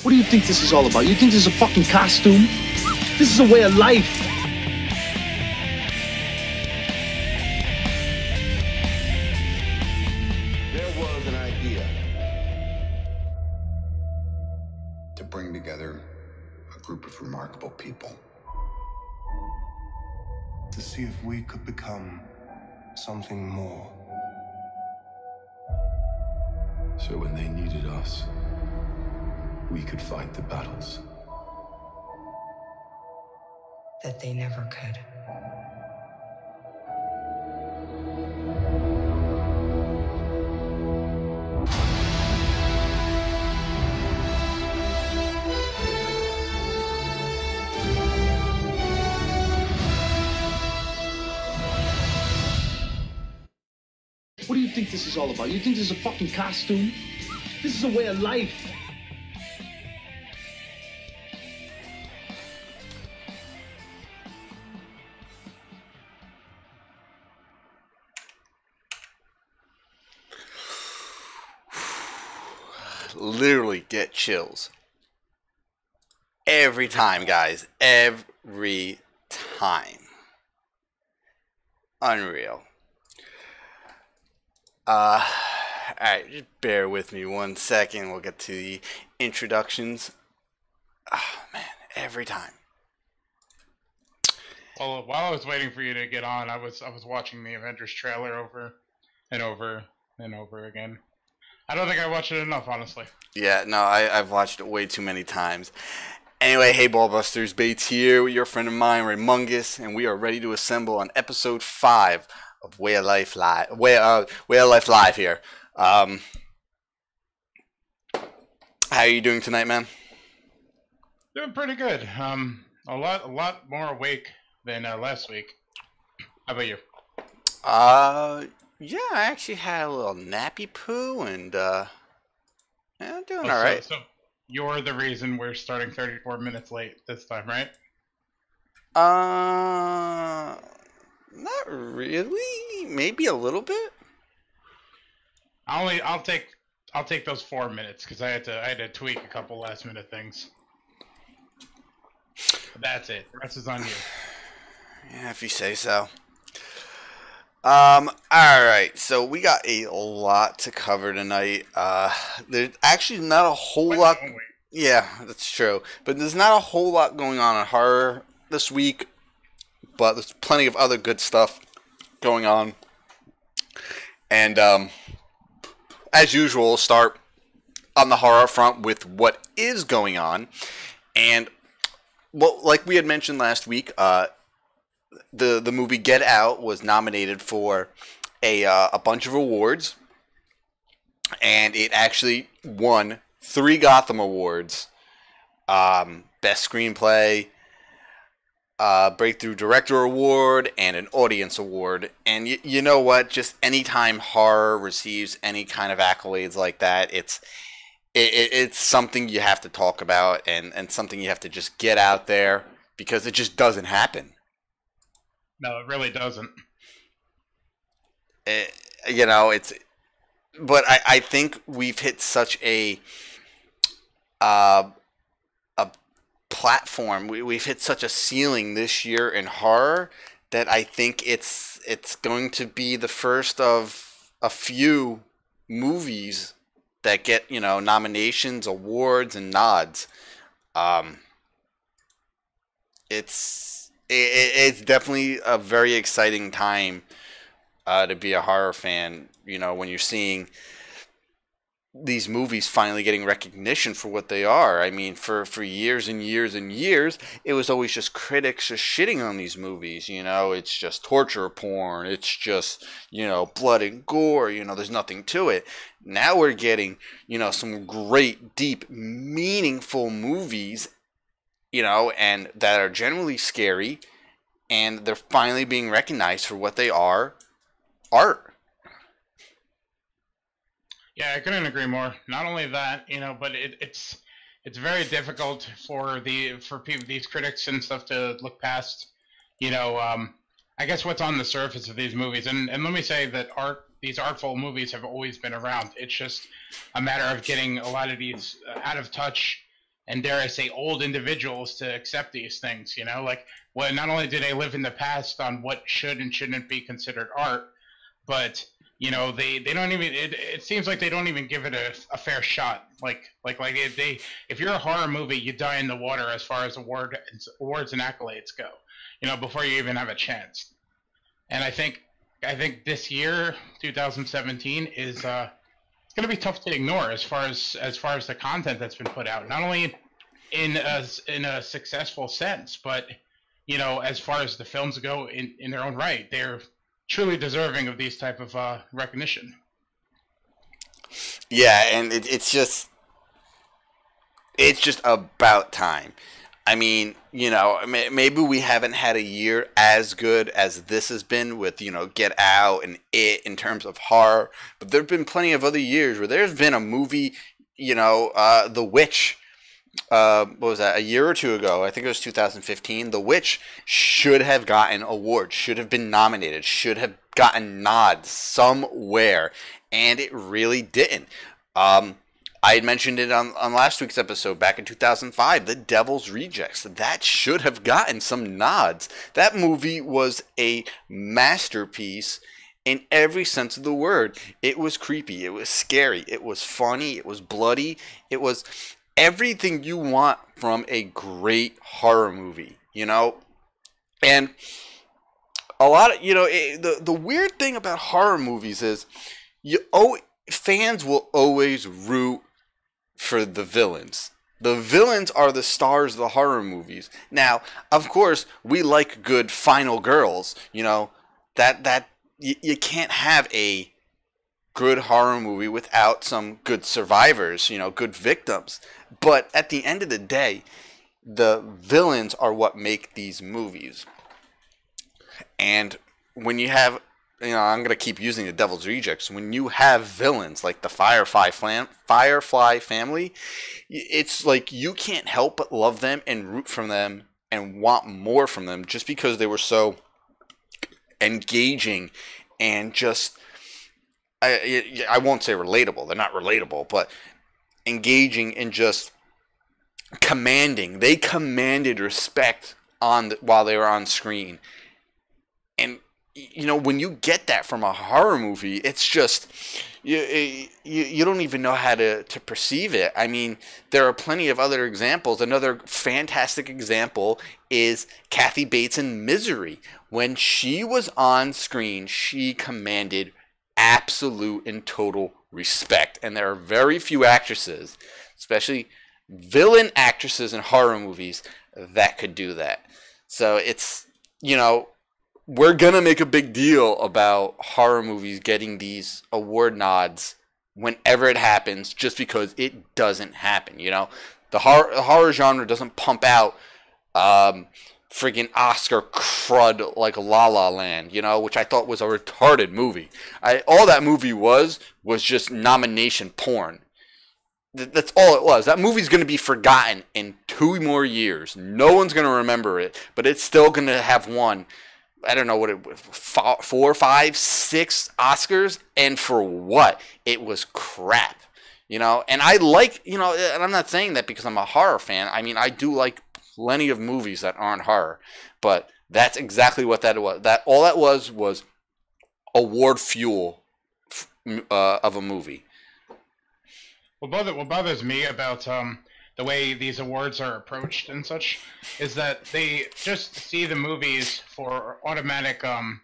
What do you think this is all about? You think this is a fucking costume? This is a way of life. There was an idea to bring together a group of remarkable people. To see if we could become something more. So when they needed us, we could fight the battles that they never could. What do you think this is all about? You think this is a fucking costume? This is a way of life. Literally get chills every time, guys. Every time. Unreal. Alright, just bear with me 1 second. We'll get to the introductions. Oh man, every time. Well, while I was waiting for you to get on, I was watching the Avengers trailer over and over and over again. I don't think I watched it enough, honestly. Yeah, no, I've watched it way too many times. Anyway, hey Ballbusters, Bates here with your friend of mine, Ray Mungus, and we are ready to assemble on episode 5 of Way of Life Live. Way of Life Live here. How are you doing tonight, man? Doing pretty good. A lot more awake than last week. How about you? Yeah, I actually had a little nappy poo, and yeah, I'm doing all right. So you're the reason we're starting 34 minutes late this time, right? Not really. Maybe a little bit. I'll take those 4 minutes because I had to tweak a couple last minute things. But that's it. The rest is on you. Yeah, if you say so. Alright, so we got a lot to cover tonight. There's actually not a whole lot. Yeah, that's true. But there's not a whole lot going on in horror this week. But there's plenty of other good stuff going on. And, as usual, we'll start on the horror front with what is going on. And, well, like we had mentioned last week, the movie Get Out was nominated for a bunch of awards, and it actually won 3 Gotham Awards: Best Screenplay, Breakthrough Director Award, and an Audience Award. And you know what? Just anytime horror receives any kind of accolades like that, it's something you have to talk about and something you have to just get out there because it just doesn't happen. No, it really doesn't. But I think we've hit such a platform. We've hit such a ceiling this year in horror that I think it's going to be the first of a few movies that get, nominations, awards, and nods. It's definitely a very exciting time to be a horror fan, when you're seeing these movies finally getting recognition for what they are. I mean, for years and years and years, it was always just critics just shitting on these movies, it's just torture porn, it's just, blood and gore, there's nothing to it. Now we're getting, some great, deep, meaningful movies, and that are generally scary, and they're finally being recognized for what they are, art. Yeah, I couldn't agree more. Not only that, but it's very difficult for people, these critics and stuff, to look past, I guess what's on the surface of these movies. And let me say that these artful movies have always been around. It's just a matter of getting a lot of these out of touch and dare I say old individuals to accept these things. Like, well, not only do they live in the past on what should and shouldn't be considered art, but they don't even. It seems like they don't even give it a fair shot. Like if you're a horror movie, you die in the water as far as awards and accolades go. Before you even have a chance. And I think this year, 2017, is going to be tough to ignore as far as the content that's been put out. Not only in a successful sense, but as far as the films go in their own right, they're truly deserving of these type of recognition. Yeah, and it's just about time. I mean, maybe we haven't had a year as good as this has been with, Get Out and It in terms of horror, but there have been plenty of other years where there's been a movie, The Witch. What was that, a year or two ago? I think it was 2015. The Witch should have gotten awards, should have been nominated, should have gotten nods somewhere, and it really didn't. I had mentioned it on last week's episode back in 2005, The Devil's Rejects. That should have gotten some nods. That movie was a masterpiece in every sense of the word. It was creepy, it was scary, it was funny, it was bloody, it was everything you want from a great horror movie, And a lot of, the weird thing about horror movies is fans will always root for the villains. The villains are the stars of the horror movies. Now, of course, we like good final girls. That you can't have a good horror movie without some good survivors, good victims. But at the end of the day, the villains are what make these movies. And when you have, I'm going to keep using The Devil's Rejects. When you have villains like the Firefly family, it's like you can't help but love them and root for them and want more from them just because they were so engaging and just, I won't say relatable. They're not relatable, but engaging and just commanding. They commanded respect while they were on screen. And when you get that from a horror movie, it's just you don't even know how to perceive it. I mean, there are plenty of other examples. Another fantastic example is Kathy Bates in Misery. When she was on screen, she commanded absolute and total respect. And there are very few actresses, especially villain actresses in horror movies, that could do that. So it's, we're going to make a big deal about horror movies getting these award nods whenever it happens, just because it doesn't happen. The horror genre doesn't pump out friggin' Oscar crud like La La Land, which I thought was a retarded movie. All that movie was just nomination porn. That's all it was. That movie's going to be forgotten in 2 more years. No one's going to remember it, but it's still going to have won, I don't know what it was, 4, 5, 6 Oscars, and for what? It was crap, And I like, and I'm not saying that because I'm a horror fan. I mean, I do like plenty of movies that aren't horror, but that's exactly what that was. All that was award fuel of a movie. What bothers me about the way these awards are approached and such is that they just see the movies for automatic, I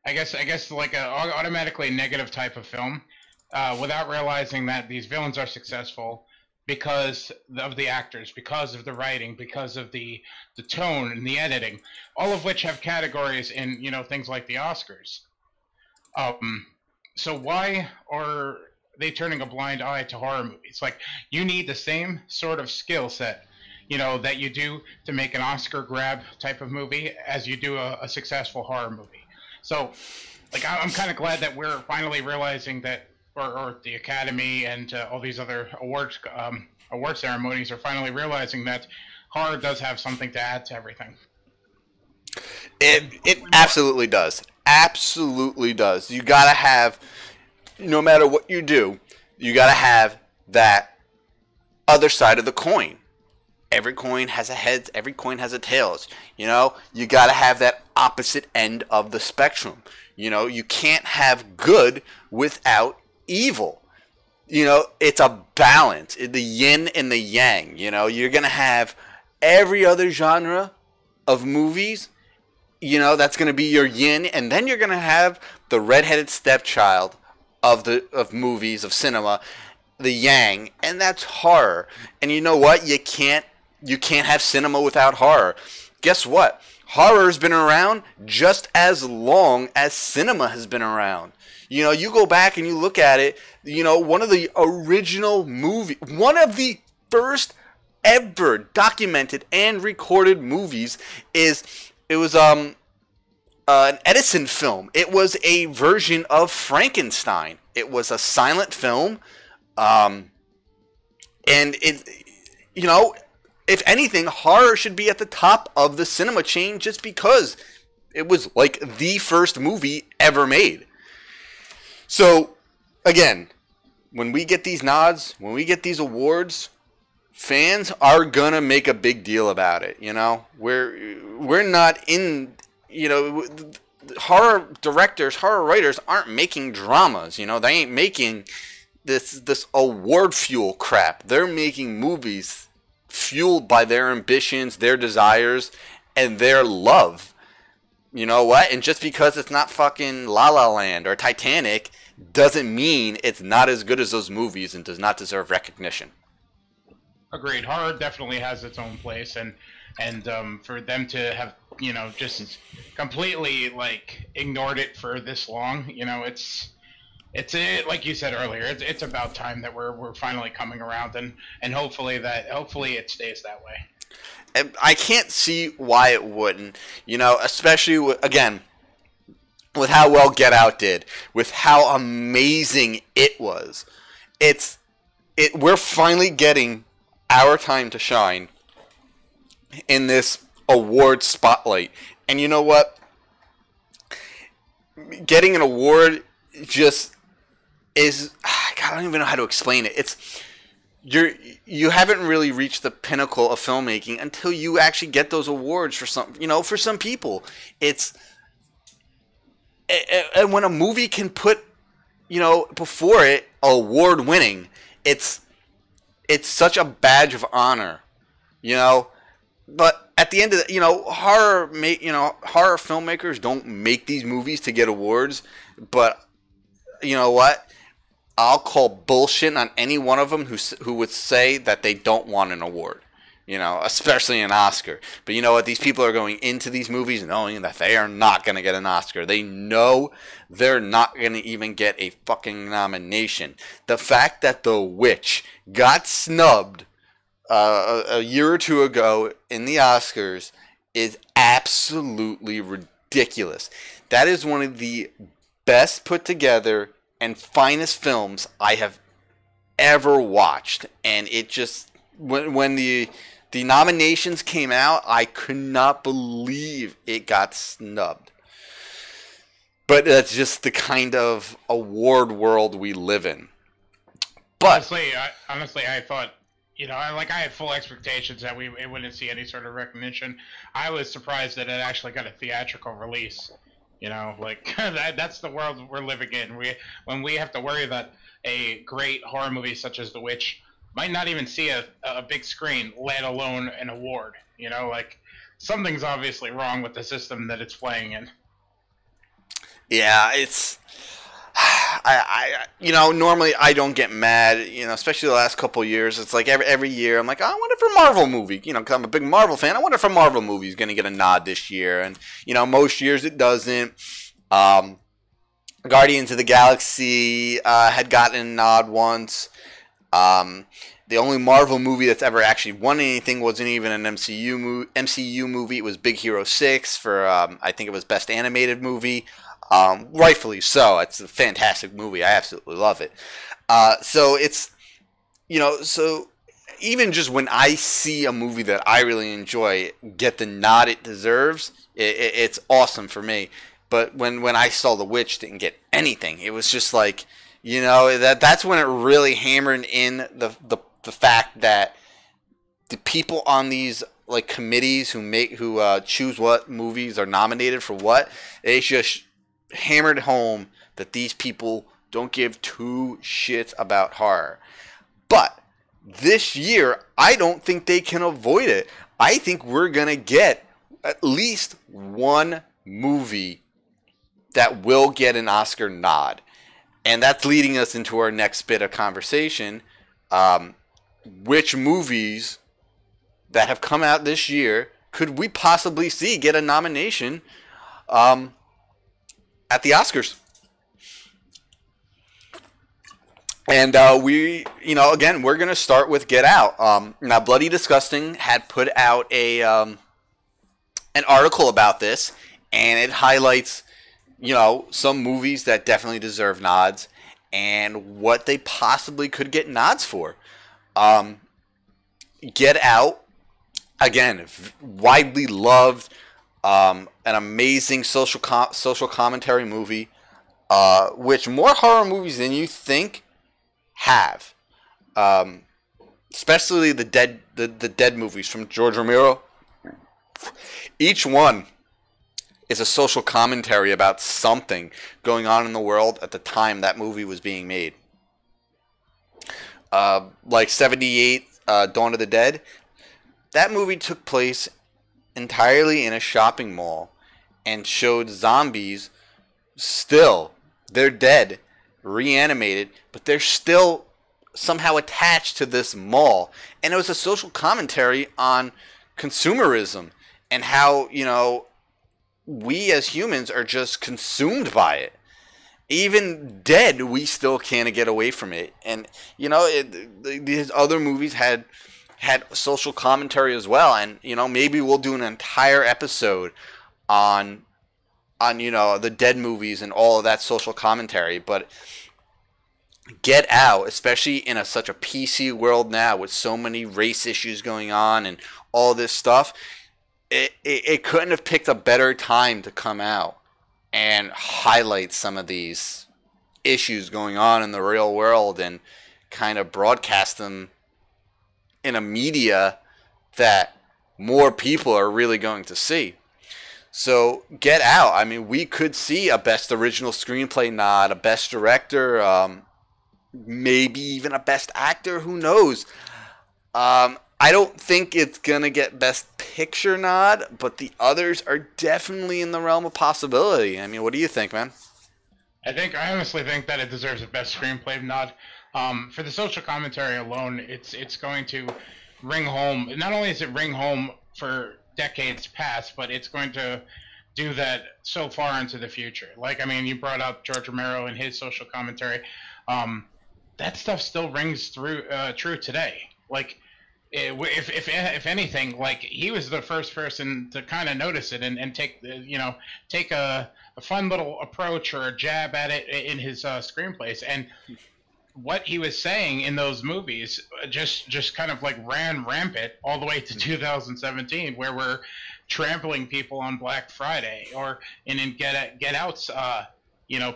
guess like a automatically negative type of film, without realizing that these villains are successful because of the actors, because of the writing, because of the tone and the editing, all of which have categories in things like the Oscars. So why are they turning a blind eye to horror movies? Like, you need the same sort of skill set, that you do to make an Oscar grab type of movie as you do a successful horror movie. So, like, I'm kind of glad that we're finally realizing that, or the Academy and all these other award ceremonies are finally realizing that horror does have something to add to everything. It absolutely does. Absolutely does. You gotta have, no matter what you do, you gotta have that other side of the coin. every coin has a head, every coin has a tails. You know, you got to have that opposite end of the spectrum. You know, you can't have good without evil. You know, it's a balance, the yin and the yang. You know, you're going to have every other genre of movies, you know, that's going to be your yin, and then you're going to have the redheaded stepchild of movies, of cinema, the yang, and that's horror. And you know what? You can't have cinema without horror. Guess what? Horror's been around just as long as cinema has been around. You know, you go back and you look at it, you know, one of the original movie, one of the first ever documented and recorded movies was an Edison film. It was a version of Frankenstein. It was a silent film, and it, you know, if anything, horror should be at the top of the cinema chain just because it was like the first movie ever made. So, again, when we get these nods, when we get these awards, fans are gonna make a big deal about it. You know, we're not in, you know, horror directors, horror writers aren't making dramas. You know, they ain't making this award fuel crap. They're making movies fueled by their ambitions, their desires, and their love. You know what? And just because it's not fucking La La Land or Titanic doesn't mean it's not as good as those movies and does not deserve recognition. Agreed. Horror definitely has its own place, and for them to have, you know, just completely like ignored it for this long, you know, it's like you said earlier, it's about time that we're finally coming around, and hopefully it stays that way. And I can't see why it wouldn't, you know, especially again with how well Get Out did, with how amazing it was. We're finally getting our time to shine in this award spotlight. And you know what? Getting an award just is, God, I don't even know how to explain it. You haven't really reached the pinnacle of filmmaking until you actually get those awards for some, you know, for some people. And when a movie can put, you know, before it award winning, it's such a badge of honor, you know. But at the end of the, you know, horror filmmakers don't make these movies to get awards. But you know what? I'll call bullshit on any one of them who would say that they don't want an award, you know, especially an Oscar. But you know what? These people are going into these movies knowing that they are not going to get an Oscar. They know they're not going to even get a fucking nomination. The fact that The Witch got snubbed a year or two ago in the Oscars is absolutely ridiculous. That is one of the best put together and finest films I have ever watched. And it just, when the nominations came out, I could not believe it got snubbed. But that's just the kind of award world we live in. But honestly, I thought, you know, I had full expectations that it wouldn't see any sort of recognition. I was surprised that it actually got a theatrical release. You know, like that's the world we're living in. When we have to worry that a great horror movie such as The Witch might not even see a big screen, let alone an award. You know, like something's obviously wrong with the system that it's playing in. Yeah, it's. You know, normally I don't get mad, you know, especially the last couple of years. It's like every year I'm like, oh, I wonder if a Marvel movie, you know, because I'm a big Marvel fan, I wonder if a Marvel movie is going to get a nod this year. And, you know, most years it doesn't. Guardians of the Galaxy had gotten a nod once. The only Marvel movie that's ever actually won anything wasn't even an MCU movie. It was Big Hero 6 for, I think it was Best Animated Movie. Rightfully so. It's a fantastic movie. I absolutely love it. So it's, you know, so even just when I see a movie that I really enjoy get the nod it deserves, it's awesome for me. But when I saw The Witch didn't get anything, it was just like, you know, that's when it really hammered in the fact that the people on these like committees who choose what movies are nominated for what, they just hammered home that these people don't give two shits about horror. But this year, I don't think they can avoid it. I think we're gonna get at least one movie that will get an Oscar nod. And that's leading us into our next bit of conversation. Which movies that have come out this year could we possibly see get a nomination at the Oscars? And again, we're going to start with Get Out. Now, Bloody Disgusting had put out an article about this, and it highlights, some movies that definitely deserve nods and what they possibly could get nods for. Get Out, again, widely loved, an amazing social commentary movie, which more horror movies than you think have, especially the dead movies from George Romero. Each one is a social commentary about something going on in the world at the time that movie was being made. Like 78, Dawn of the Dead. That movie took place entirely in a shopping mall and showed zombies they're dead, reanimated, but they're still somehow attached to this mall. And it was a social commentary on consumerism and how, we as humans are just consumed by it. Even dead, we still can't get away from it. And, these other movies had social commentary as well. And, maybe we'll do an entire episode on the dead movies and all of that social commentary. But Get Out, especially in such a PC world now with so many race issues going on and all this stuff, it couldn't have picked a better time to come out and highlight some of these issues going on in the real world and kind of broadcast them in a media that more people are really going to see. So Get Out, we could see a Best Original Screenplay nod, a Best Director, maybe even a Best Actor, who knows. I don't think it's going to get Best Picture nod, but the others are definitely in the realm of possibility. What do you think, man? I honestly think that it deserves a Best Screenplay nod. For the social commentary alone, it's going to ring home. Not only is it ring home for decades past, but it's going to do that so far into the future. You brought up George Romero and his social commentary. That stuff still rings true today. If anything, he was the first person to kind of notice it and take a fun little approach or a jab at it in his screenplays. And what he was saying in those movies just kind of ran rampant all the way to 2017, where we're trampling people on Black Friday, or in Get Out's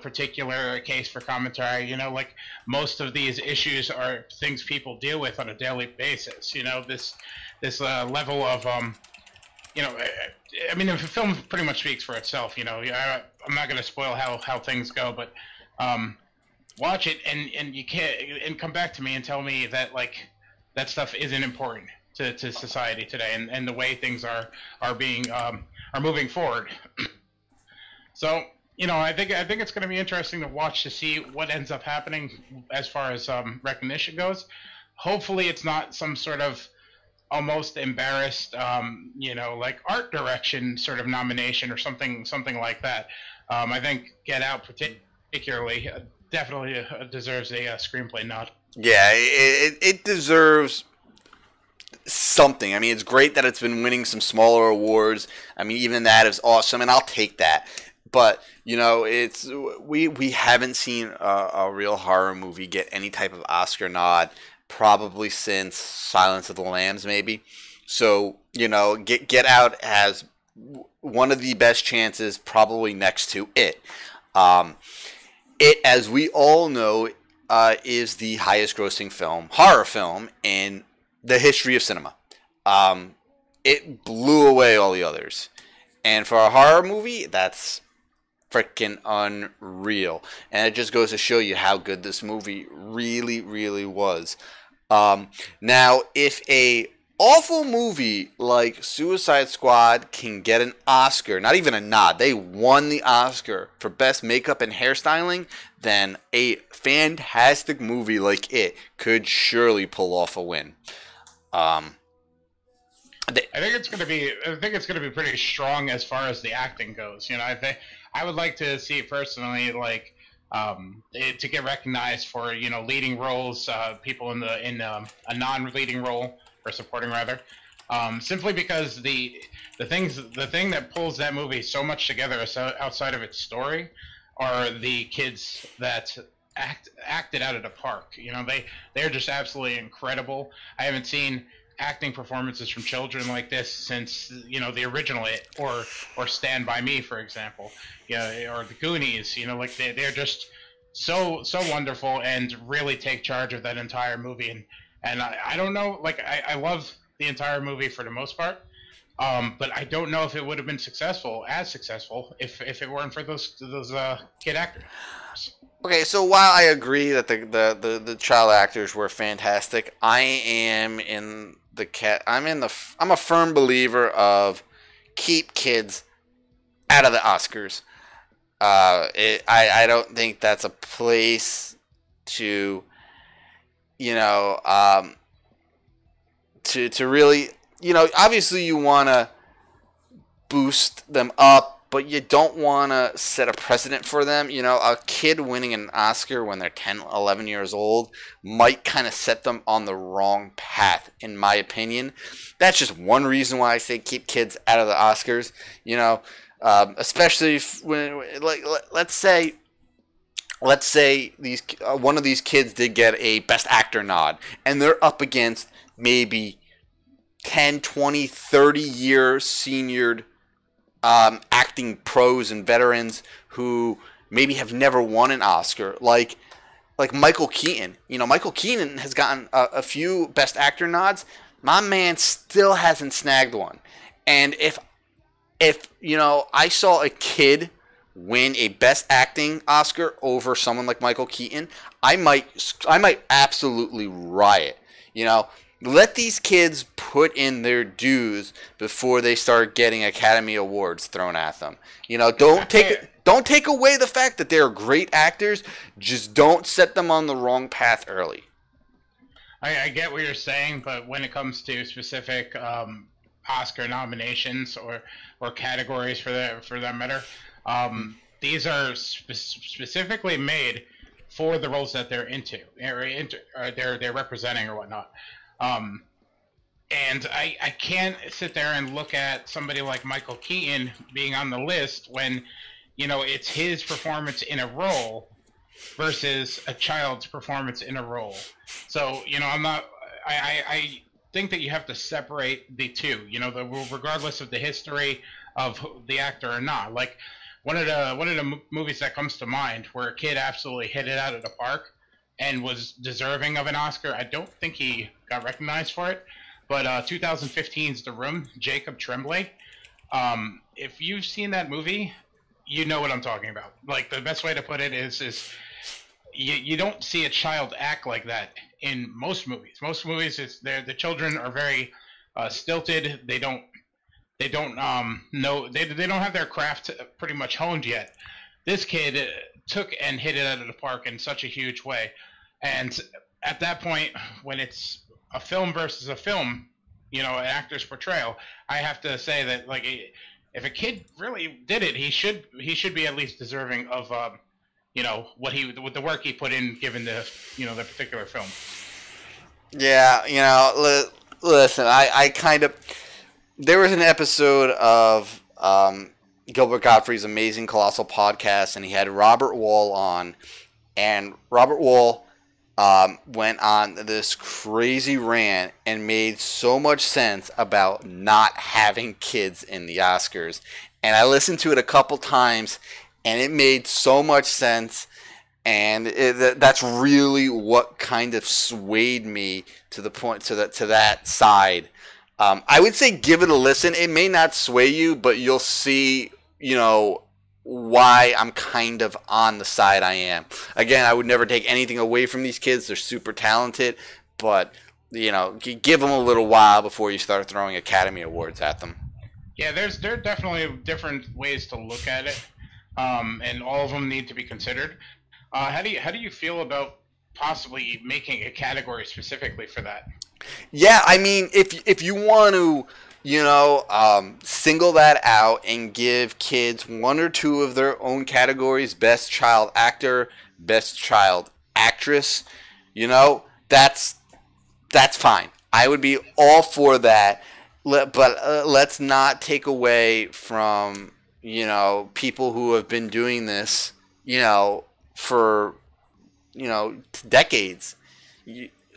particular case for commentary. Most of these issues are things people deal with on a daily basis. This level of the film pretty much speaks for itself. I'm not going to spoil how things go, but watch it and you can't and come back to me and tell me that that stuff isn't important to society today and the way things are being are moving forward. So. I think it's going to be interesting to watch to see what ends up happening as far as recognition goes. Hopefully, it's not some sort of almost embarrassed, art direction sort of nomination or something like that. I think Get Out particularly definitely deserves a screenplay nod. Yeah, it deserves something. It's great that it's been winning some smaller awards. Even that is awesome, and I'll take that. But it's we haven't seen a real horror movie get any type of Oscar nod probably since Silence of the Lambs, maybe. So Get Out has one of the best chances, probably next to It. It, as we all know, is the highest grossing horror film in the history of cinema. it blew away all the others. And for a horror movie, that's freaking unreal. And it just goes to show you how good this movie really, really was. Now, if a awful movie like Suicide Squad can get an Oscar, not even a nod, they won the Oscar for best makeup and hairstyling, then a fantastic movie like it could surely pull off a win. I think it's going to be pretty strong as far as the acting goes. You know, I would like to see it personally, like to get recognized for, you know, leading roles, people in a non-leading role or supporting rather, simply because the thing that pulls that movie so much together outside of its story are the kids that acted out of the park. You know, they're just absolutely incredible. I haven't seen acting performances from children like this since, you know, the original It or Stand By Me, for example, or the Goonies. You know, like they're just so wonderful and really take charge of that entire movie. And I don't know, like I love the entire movie for the most part, but I don't know if it would have been as successful if it weren't for those kid actors. Okay, so while I agree that the child actors were fantastic, I'm a firm believer of keep kids out of the Oscars. I don't think that's a place to, you know, to really, you know, obviously you want to boost them up, but you don't want to set a precedent for them. You know, a kid winning an Oscar when they're 10, 11 years old might kind of set them on the wrong path, in my opinion. That's just one reason why I say keep kids out of the Oscars. You know, especially when, like, let's say these one of these kids did get a Best Actor nod, and they're up against maybe 10, 20, 30-year seniored acting pros and veterans who maybe have never won an Oscar, like Michael Keaton. You know, Michael Keaton has gotten a few Best Actor nods. My man still hasn't snagged one. And if you know, I saw a kid win a Best Acting Oscar over someone like Michael Keaton, I might absolutely riot. You know, let these kids put in their dues before they start getting Academy Awards thrown at them. You know, don't take away the fact that they're great actors. Just don't set them on the wrong path early. I get what you're saying, but when it comes to specific Oscar nominations or categories for that matter, these are specifically made for the roles that they're into, or they're representing or whatnot. And I can't sit there and look at somebody like Michael Keaton being on the list when, you know, it's his performance in a role versus a child's performance in a role. So, you know, I think that you have to separate the two, you know, regardless of the history of the actor or not. Like one of the movies that comes to mind where a kid absolutely hit it out of the park and was deserving of an Oscar. I don't think he got recognized for it, but 2015's The Room, Jacob Tremblay. If you've seen that movie, you know what I'm talking about. Like, the best way to put it is you don't see a child act like that in most movies. Most movies, the children are very stilted. They don't know, they don't have their craft pretty much honed yet. This kid took and hit it out of the park in such a huge way. And at that point, when it's a film versus a film, you know, an actor's portrayal, I have to say that, like, if a kid really did it, he should be at least deserving of, you know, with the work he put in, given the, you know, the particular film. Yeah, you know, listen, I kind of, there was an episode of Gilbert Gottfried's Amazing Colossal Podcast, and he had Robert Wall on, and Robert Wall went on this crazy rant and made so much sense about not having kids in the Oscars. And I listened to it a couple times, and it made so much sense. And that's really what kind of swayed me to the point to that side I would say give it a listen. It may not sway you, but you'll see, why I'm kind of on the side I am. Again, I would never take anything away from these kids. They're super talented, but, give them a little while before you start throwing Academy Awards at them. Yeah, there are definitely different ways to look at it, and all of them need to be considered. How do you feel about possibly making a category specifically for that? Yeah, I mean, if you want to, single that out and give kids one or two of their own categories, best child actor, best child actress, that's fine. I would be all for that. But let's not take away from, people who have been doing this, for, decades.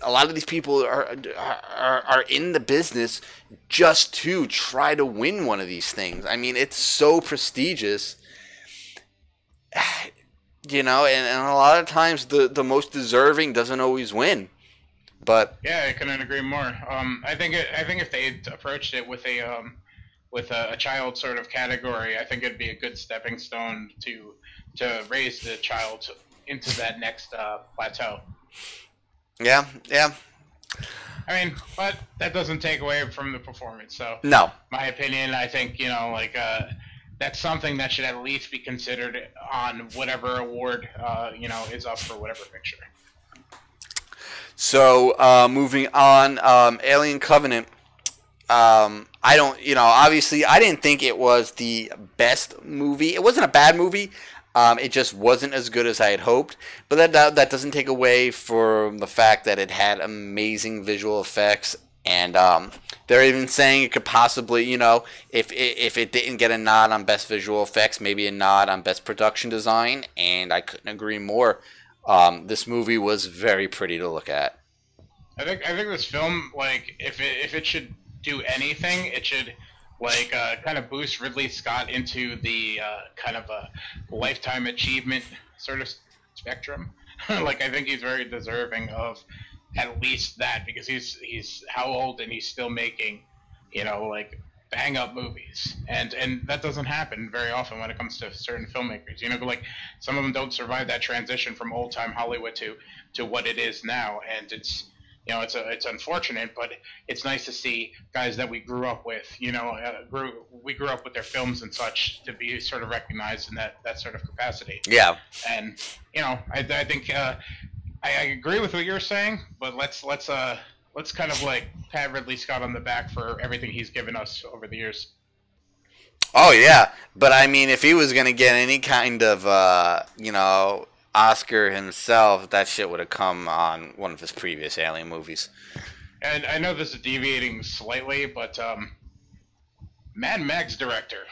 A lot of these people are in the business just to try to win one of these things. I mean, it's so prestigious, and a lot of times the most deserving doesn't always win. But yeah, I couldn't agree more. I think if they approached it with a child sort of category, I think it'd be a good stepping stone to raise the child into that next plateau. Yeah. I mean, but that doesn't take away from the performance. So, no. My opinion, I think, that's something that should at least be considered on whatever award, is up for whatever picture. So, moving on, Alien Covenant. I don't, obviously, I didn't think it was the best movie. It wasn't a bad movie. It just wasn't as good as I had hoped. But that doesn't take away from the fact that it had amazing visual effects. And they're even saying it could possibly, if it didn't get a nod on Best Visual Effects, maybe a nod on Best Production Design. And I couldn't agree more. This movie was very pretty to look at. I think this film, if it should do anything, it should kind of boost Ridley Scott into the kind of a lifetime achievement sort of spectrum. I think he's very deserving of at least that, because he's how old and he's still making, bang up movies, and that doesn't happen very often when it comes to certain filmmakers. Some of them don't survive that transition from old time Hollywood to what it is now, and it's it's unfortunate, but it's nice to see guys that we grew up with, we grew up with their films and such, to be sort of recognized in that sort of capacity. Yeah. And I think I agree with what you're saying, but let's kind of pat Ridley Scott on the back for everything he's given us over the years. Oh yeah, but I mean, if he was gonna get any kind of Oscar himself, that shit would have come on one of his previous Alien movies. And I know this is deviating slightly, but Mad Max director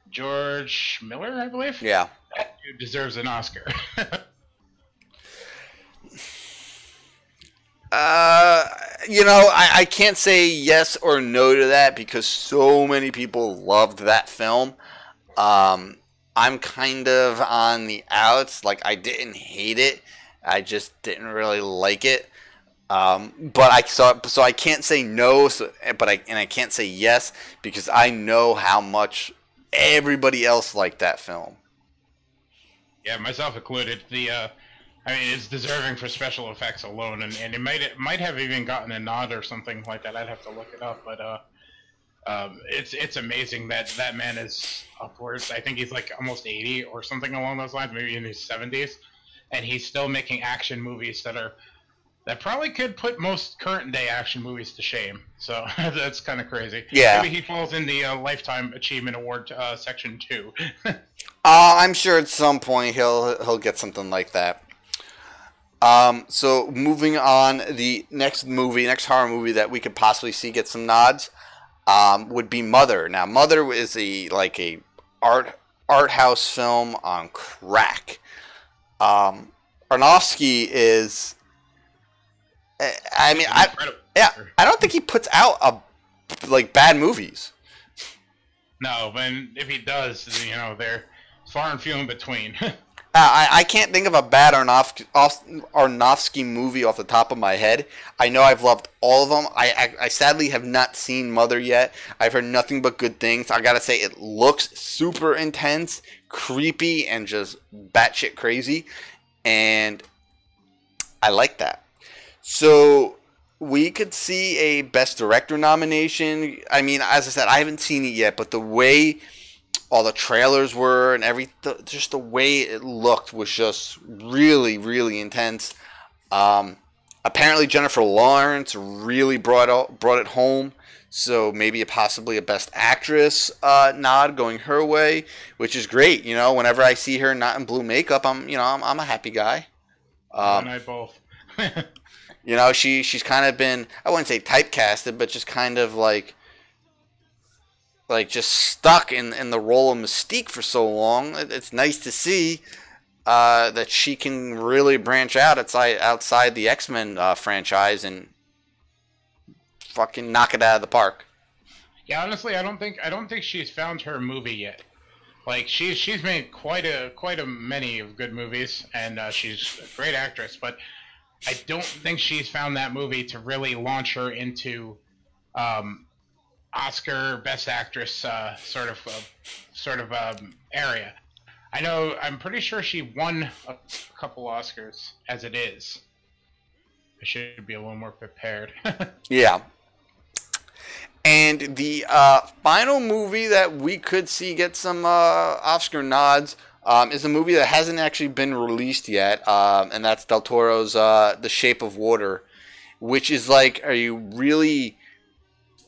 George Miller, I believe. Yeah, that dude deserves an Oscar. I can't say yes or no to that because so many people loved that film. I'm kind of on the outs. I didn't hate it. I just didn't really like it. But I saw it, so I can't say no. But I can't say yes because I know how much everybody else liked that film. Yeah, myself included. It's deserving for special effects alone, and it might have even gotten a nod or something like that. I'd have to look it up, but it's amazing that man is upwards. I think he's almost 80 or something along those lines, maybe in his 70s, and he's still making action movies that probably could put most current day action movies to shame. So that's kind of crazy. Yeah, maybe he falls in the Lifetime Achievement Award section too. I'm sure at some point he'll get something like that. So moving on, the next horror movie that we could possibly see get some nods would be Mother. Now, Mother is a art house film on crack. Aronofsky is, I don't think he puts out bad movies. No, but if he does, they're far and few in between. I can't think of a bad Aronofsky movie off the top of my head. I know I've loved all of them. I sadly have not seen Mother yet. I've heard nothing but good things. I gotta say, it looks super intense, creepy, and just batshit crazy. And I like that. So we could see a Best Director nomination. I mean, as I said, I haven't seen it yet, but the way all the trailers were and just the way it looked was just really, really intense. Apparently Jennifer Lawrence really brought it home, so maybe possibly a Best Actress nod going her way, which is great. You know, whenever I see her not in blue makeup, I'm a happy guy. And I both. You know, she's kind of been, I wouldn't say typecasted, but just kind of like just stuck in the role of Mystique for so long. It's nice to see that she can really branch out outside the X-Men franchise and fucking knock it out of the park. Yeah, honestly, I don't think she's found her movie yet. Like she's made quite a many of good movies, and she's a great actress, but I don't think she's found that movie to really launch her into Oscar Best Actress sort of area. I'm pretty sure she won a couple Oscars as it is. I should be a little more prepared. Yeah. And the final movie that we could see get some Oscar nods is a movie that hasn't actually been released yet, and that's Del Toro's The Shape of Water, which is like a really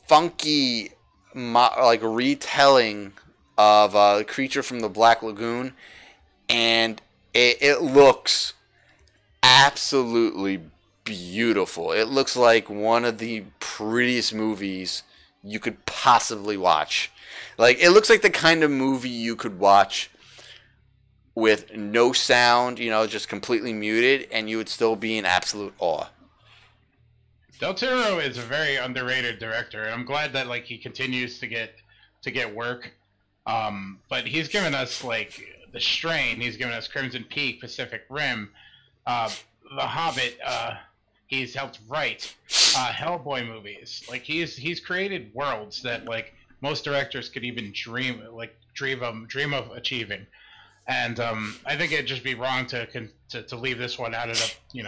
funky retelling of The Creature from the Black Lagoon, and it looks absolutely beautiful. It looks like one of the prettiest movies you could possibly watch. Like, it looks like the kind of movie you could watch with no sound, just completely muted, and you would still be in absolute awe. Del Toro is a very underrated director, and I'm glad that he continues to get work. But he's given us The Strain, he's given us Crimson Peak, Pacific Rim, The Hobbit. He's helped write Hellboy movies. He's created worlds that most directors could even dream of achieving. And I think it'd just be wrong to leave this one out of the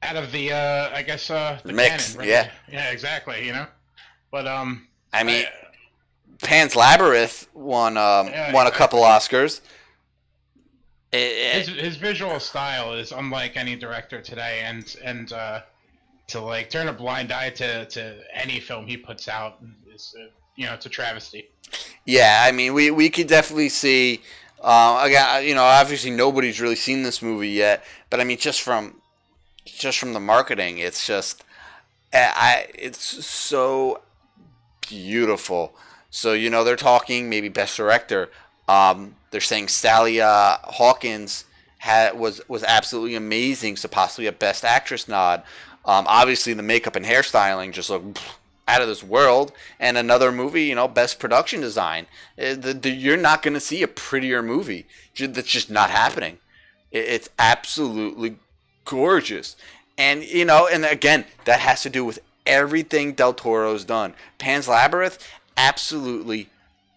the mix. Canon, right? Yeah, exactly. But I mean, Pan's Labyrinth won a couple Oscars. His visual style is unlike any director today, and to turn a blind eye to any film he puts out is it's a travesty. Yeah, I mean, we could definitely see. Again, obviously nobody's really seen this movie yet, but I mean, just from the marketing, it's just, it's so beautiful. So they're talking maybe Best Director. They're saying Sally Hawkins was absolutely amazing, so possibly a Best Actress nod. Obviously, the makeup and hairstyling just look out of this world. And another movie, Best Production Design. You're not going to see a prettier movie. That's just not happening. It's absolutely gorgeous. And, and again, that has to do with everything Del Toro's done. Pan's Labyrinth, absolutely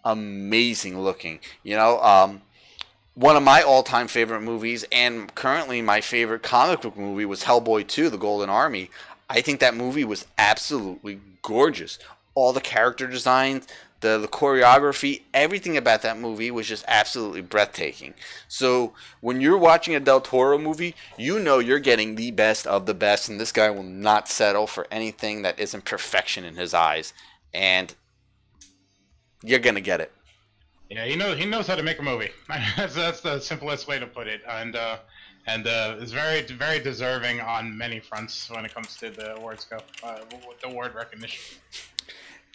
amazing looking. One of my all-time favorite movies, and currently my favorite comic book movie, was Hellboy 2, The Golden Army. I think that movie was absolutely gorgeous. All the character designs, the choreography, everything about that movie was just absolutely breathtaking. So when you're watching a Del Toro movie, you're getting the best of the best, and this guy will not settle for anything that isn't perfection in his eyes. And you're going to get it. Yeah, he knows how to make a movie. That's the simplest way to put it, and is very, very deserving on many fronts when it comes to the awards go, with the award recognition.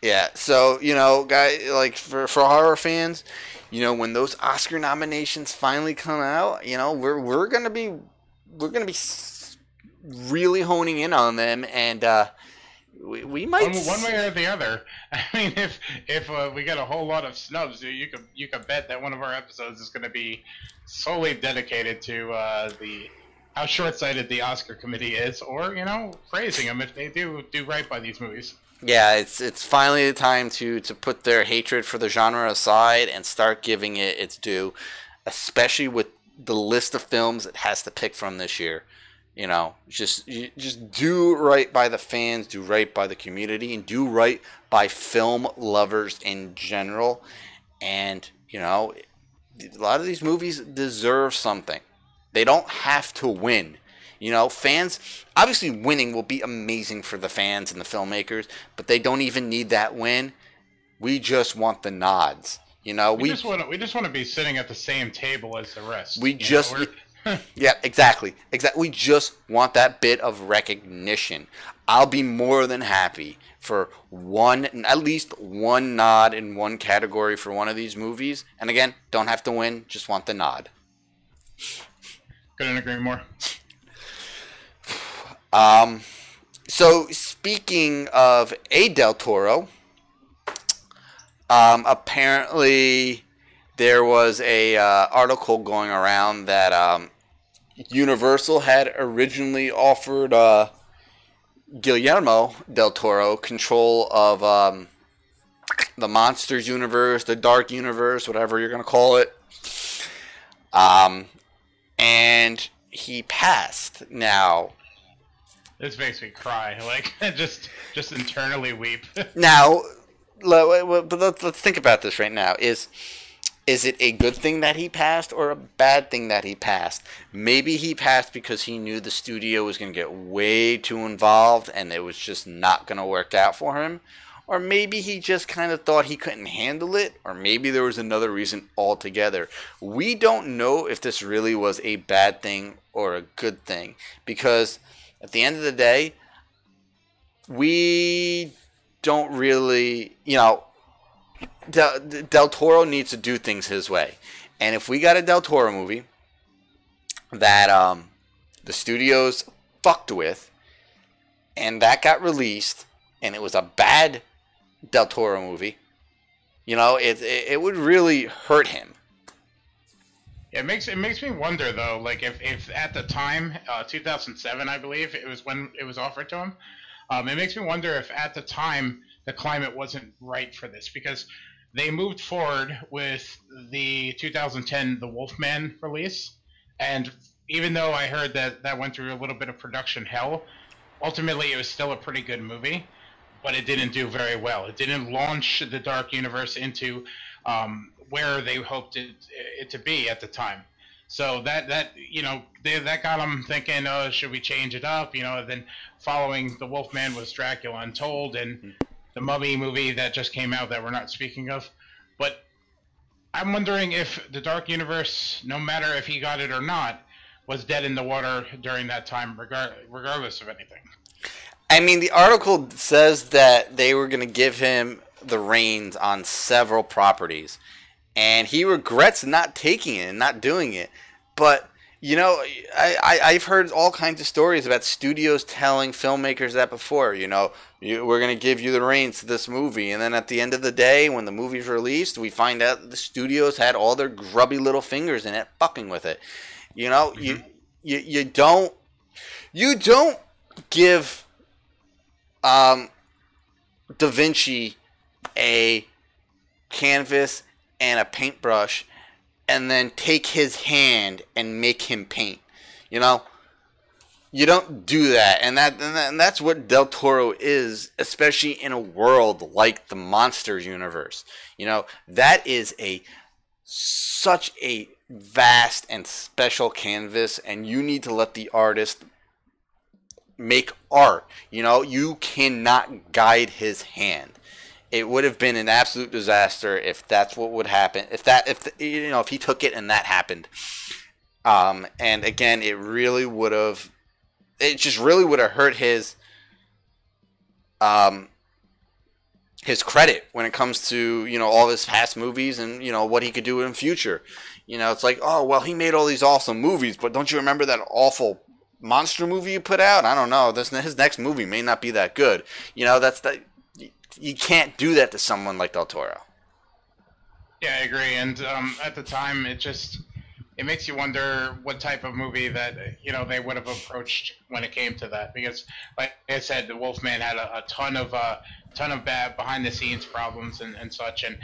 Yeah, so guys, for horror fans, when those Oscar nominations finally come out, we're gonna be really honing in on them, and we might one way or the other. I mean, if we get a whole lot of snubs, you could bet that one of our episodes is going to be solely dedicated to how short-sighted the Oscar committee is, or praising them if they do right by these movies. Yeah, it's finally the time to put their hatred for the genre aside and start giving it its due, especially with the list of films it has to pick from this year. Just do right by the fans, do right by the community, and do right by film lovers in general. And, a lot of these movies deserve something. They don't have to win. Fans, obviously winning will be amazing for the fans and the filmmakers, but they don't even need that win. We just want the nods. We just want to be sitting at the same table as the rest. Yeah, exactly. We just want that bit of recognition. I'll be more than happy for at least one nod in one category for one of these movies. And again, don't have to win, just want the nod. Couldn't agree more. So speaking of Del Toro, apparently there was a article going around that Universal had originally offered Guillermo del Toro control of the Monsters universe, the Dark Universe, whatever you're going to call it. And he passed. Now, this makes me cry. Like, just internally weep. Now, let's think about this right now. Is it a good thing that he passed or a bad thing that he passed? Maybe he passed because he knew the studio was going to get way too involved and it was just not going to work out for him. Or maybe he just kind of thought he couldn't handle it. Or maybe there was another reason altogether. We don't know if this really was a bad thing or a good thing. Because at the end of the day, we don't really, Del Toro needs to do things his way. And if we got a Del Toro movie that the studios fucked with, and that got released, and it was a bad Del Toro movie, it would really hurt him. It makes me wonder though, like if at the time, 2007, I believe it was when it was offered to him. It makes me wonder if at the time the climate wasn't right for this, because they moved forward with the 2010 The Wolfman release, and even though I heard that went through a little bit of production hell, ultimately it was still a pretty good movie, but it didn't do very well. It didn't launch the Dark Universe into where they hoped it to be at the time. So that got them thinking, oh, should we change it up? Then following The Wolfman was Dracula Untold and the Mummy movie that just came out that we're not speaking of. But I'm wondering if the Dark Universe, no matter if he got it or not, was dead in the water during that time, regardless of anything. I mean, the article says that they were going to give him the reins on several properties, and he regrets not taking it and not doing it. But, I've heard all kinds of stories about studios telling filmmakers that before, we're going to give you the reins to this movie. And then at the end of the day, when the movie's released, we find out that the studios had all their grubby little fingers in it, fucking with it. You don't give Da Vinci a canvas and a paintbrush and then take his hand and make him paint. You don't do that, and that's what Del Toro is, especially in a world like the Monsters universe. That is such a vast and special canvas, and you need to let the artist make art. You cannot guide his hand. It would have been an absolute disaster if that's what would happen. If he took it and that happened. And again, it just really would have hurt his credit when it comes to, all of his past movies and, what he could do in the future. It's like, oh, well, he made all these awesome movies, but don't you remember that awful monster movie you put out, I don't know. His next movie may not be that good. You know, you can't do that to someone like Del Toro. Yeah, I agree. And at the time, it makes you wonder what type of movie that they would have approached when it came to that. Because, like I said, the Wolfman had a ton of bad behind the scenes problems and such. And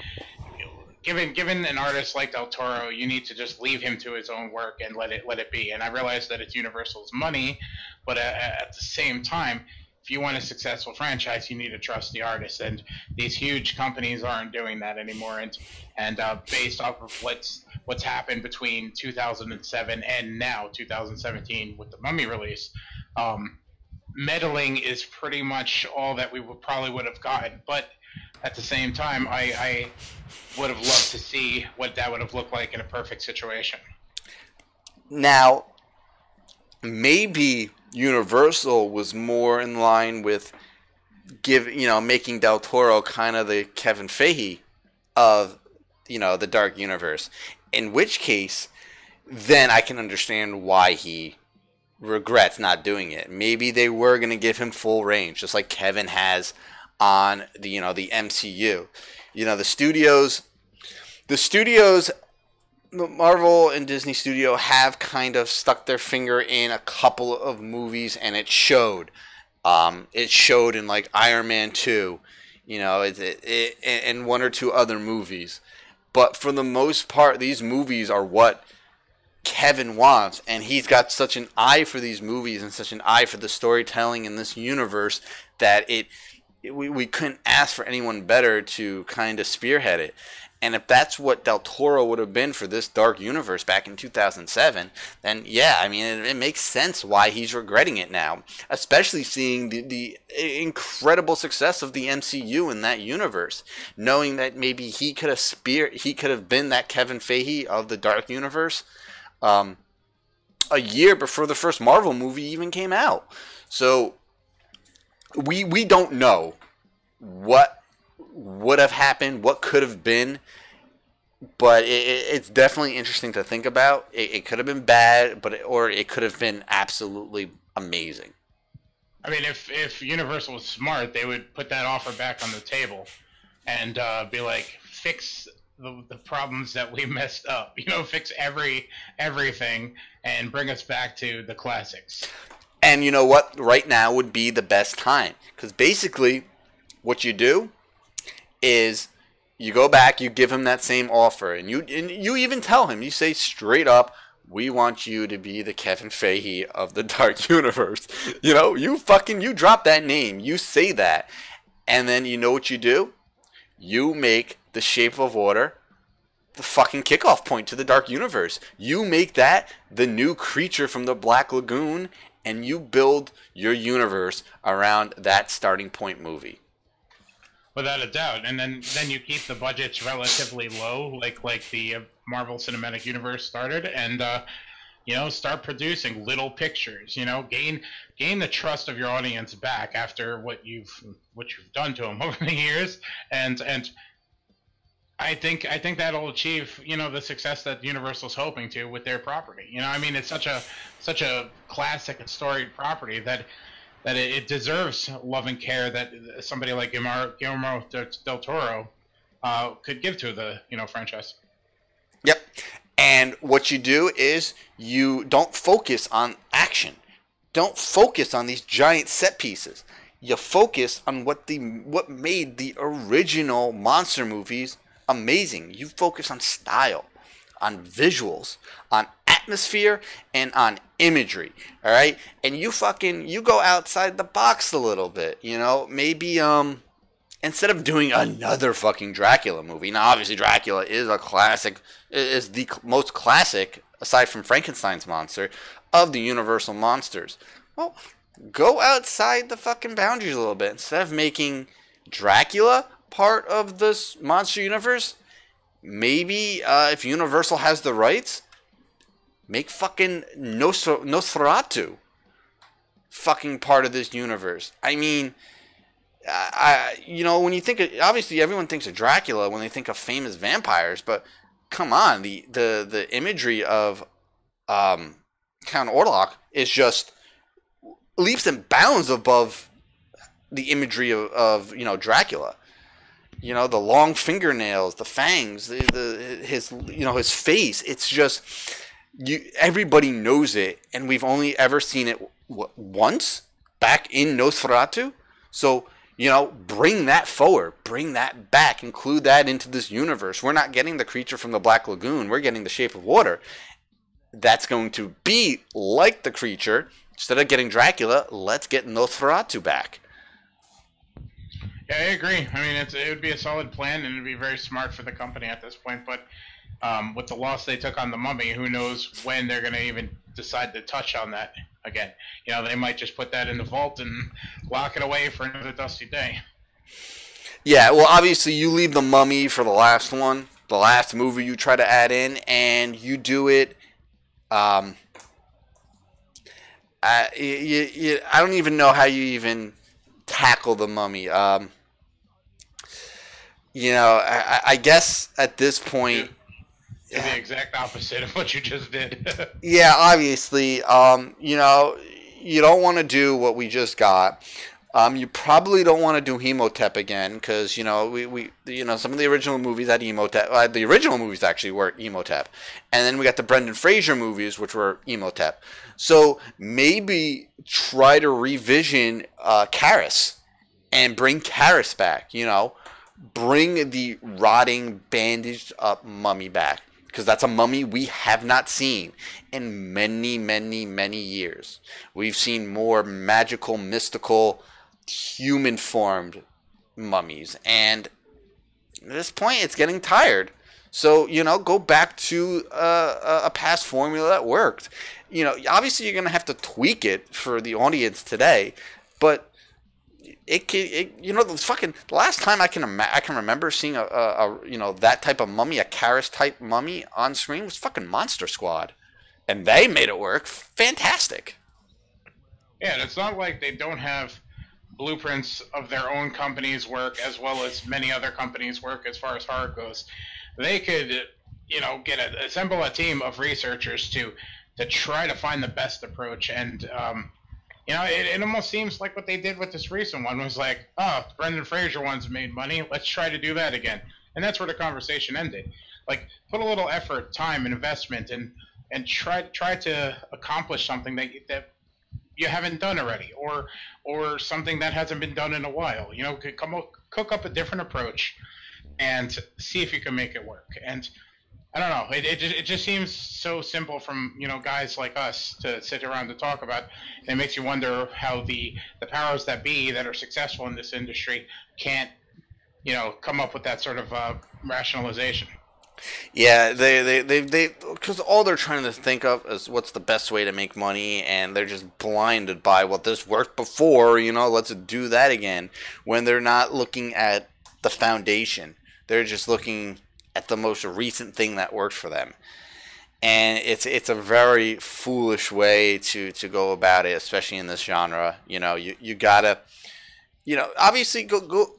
given an artist like Del Toro, you need to just leave him to his own work and let it be. And I realize that it's Universal's money, but at the same time, if you want a successful franchise, you need to trust the artist. And these huge companies aren't doing that anymore. And based off of what's happened between 2007 and now 2017 with the Mummy release, meddling is pretty much all that we probably would have gotten. But at the same time, I would have loved to see what that would have looked like in a perfect situation. Now, maybe Universal was more in line with making Del Toro kind of the Kevin Feige of the Dark Universe. In which case, then I can understand why he regrets not doing it. Maybe they were going to give him full range, just like Kevin has on the MCU. The studios, Marvel and Disney Studio have kind of stuck their finger in a couple of movies, and it showed. It showed in like Iron Man 2, and one or two other movies. But for the most part, these movies are what Kevin wants, and he's got such an eye for these movies and such an eye for the storytelling in this universe that we couldn't ask for anyone better to kind of spearhead it. And if that's what Del Toro would have been for this Dark Universe back in 2007, then yeah, I mean, it makes sense why he's regretting it now, especially seeing the incredible success of the MCU in that universe, knowing that maybe he could have been that Kevin Feige of the Dark Universe a year before the first Marvel movie even came out. So we don't know what would have happened, what could have been, but it's definitely interesting to think about. It could have been bad, or it could have been absolutely amazing. I mean, if Universal was smart, they would put that offer back on the table and be like, fix the problems that we messed up. Fix everything and bring us back to the classics. And you know what? Right now would be the best time, because basically what you do is you go back, you give him that same offer, and you even tell him, you say straight up, we want you to be the Kevin Feige of the Dark Universe. You drop that name, you say that, and then you know what you do? You make The Shape of Water the fucking kickoff point to the Dark Universe. You make that the new creature from the Black Lagoon, and you build your universe around that starting point movie. Without a doubt. And then you keep the budgets relatively low, like the Marvel Cinematic Universe started, and start producing little pictures. Gain the trust of your audience back after what you've done to them over the years, and I think that'll achieve the success that Universal's hoping to with their property. It's such a classic and storied property that it deserves love and care that somebody like Guillermo del Toro could give to the franchise. Yep. And what you do is you don't focus on action. Don't focus on these giant set pieces. You focus on what made the original monster movies amazing. You focus on style, on visuals, on atmosphere, and on imagery. All right, and you go outside the box a little bit. Maybe instead of doing another fucking Dracula movie. Now, obviously, Dracula is a classic, is the most classic, aside from Frankenstein's monster, of the Universal monsters. Well, go outside the fucking boundaries a little bit. Instead of making Dracula part of this monster universe, maybe if Universal has the rights, make fucking Nosferatu fucking part of this universe. I mean, when you think of, obviously everyone thinks of Dracula when they think of famous vampires, but come on, the imagery of Count Orlok is just leaps and bounds above the imagery of Dracula. The long fingernails, the fangs, his face. It's just everybody knows it, and we've only ever seen it once back in Nosferatu. So bring that forward, bring that back, include that into this universe. We're not getting the creature from the Black Lagoon. We're getting the Shape of Water. That's going to be like the creature. Instead of getting Dracula, let's get Nosferatu back. Yeah, I agree. I mean, it would be a solid plan, and it would be very smart for the company at this point. But with the loss they took on the Mummy, who knows when they're going to even decide to touch on that again. They might just put that in the vault and lock it away for another dusty day. Yeah, well, obviously you leave the Mummy for the last one, the last movie you try to add in, and you do it. I don't even know how you even tackle the Mummy. I guess at this point, the exact opposite of what you just did. Yeah, obviously, you don't want to do what we just got. You probably don't want to do Hemotep again because we some of the original movies had Hemotep. The original movies actually were Hemotep, and then we got the Brendan Fraser movies, which were Hemotep. So maybe try to revision Karis and bring Karis back. Bring the rotting, bandaged up mummy back. Because that's a mummy we have not seen in many, many, many years. We've seen more magical, mystical, human-formed mummies. And at this point, it's getting tired. So, go back to a past formula that worked. Obviously you're going to have to tweak it for the audience today. But the last time I can remember seeing a that type of mummy, a Karis type mummy on screen was fucking Monster Squad, and they made it work fantastic. Yeah, and it's not like they don't have blueprints of their own company's work as well as many other companies' work as far as horror goes. They could assemble a team of researchers to try to find the best approach. And it almost seems like what they did with this recent one was like, oh, the Brendan Fraser one's made money, let's try to do that again. And that's where the conversation ended. Like, put a little effort, time, and investment, and try to accomplish something that you haven't done already, or something that hasn't been done in a while. Cook up a different approach and see if you can make it work. And I don't know. It just seems so simple from guys like us to sit around to talk about. And it makes you wonder how the powers that be that are successful in this industry can't come up with that sort of rationalization. Yeah, they because all they're trying to think of is what's the best way to make money, and they're just blinded by what this worked before. Let's do that again. When they're not looking at the foundation, they're just looking at the most recent thing that worked for them. And it's a very foolish way to go about it, especially in this genre. You gotta, obviously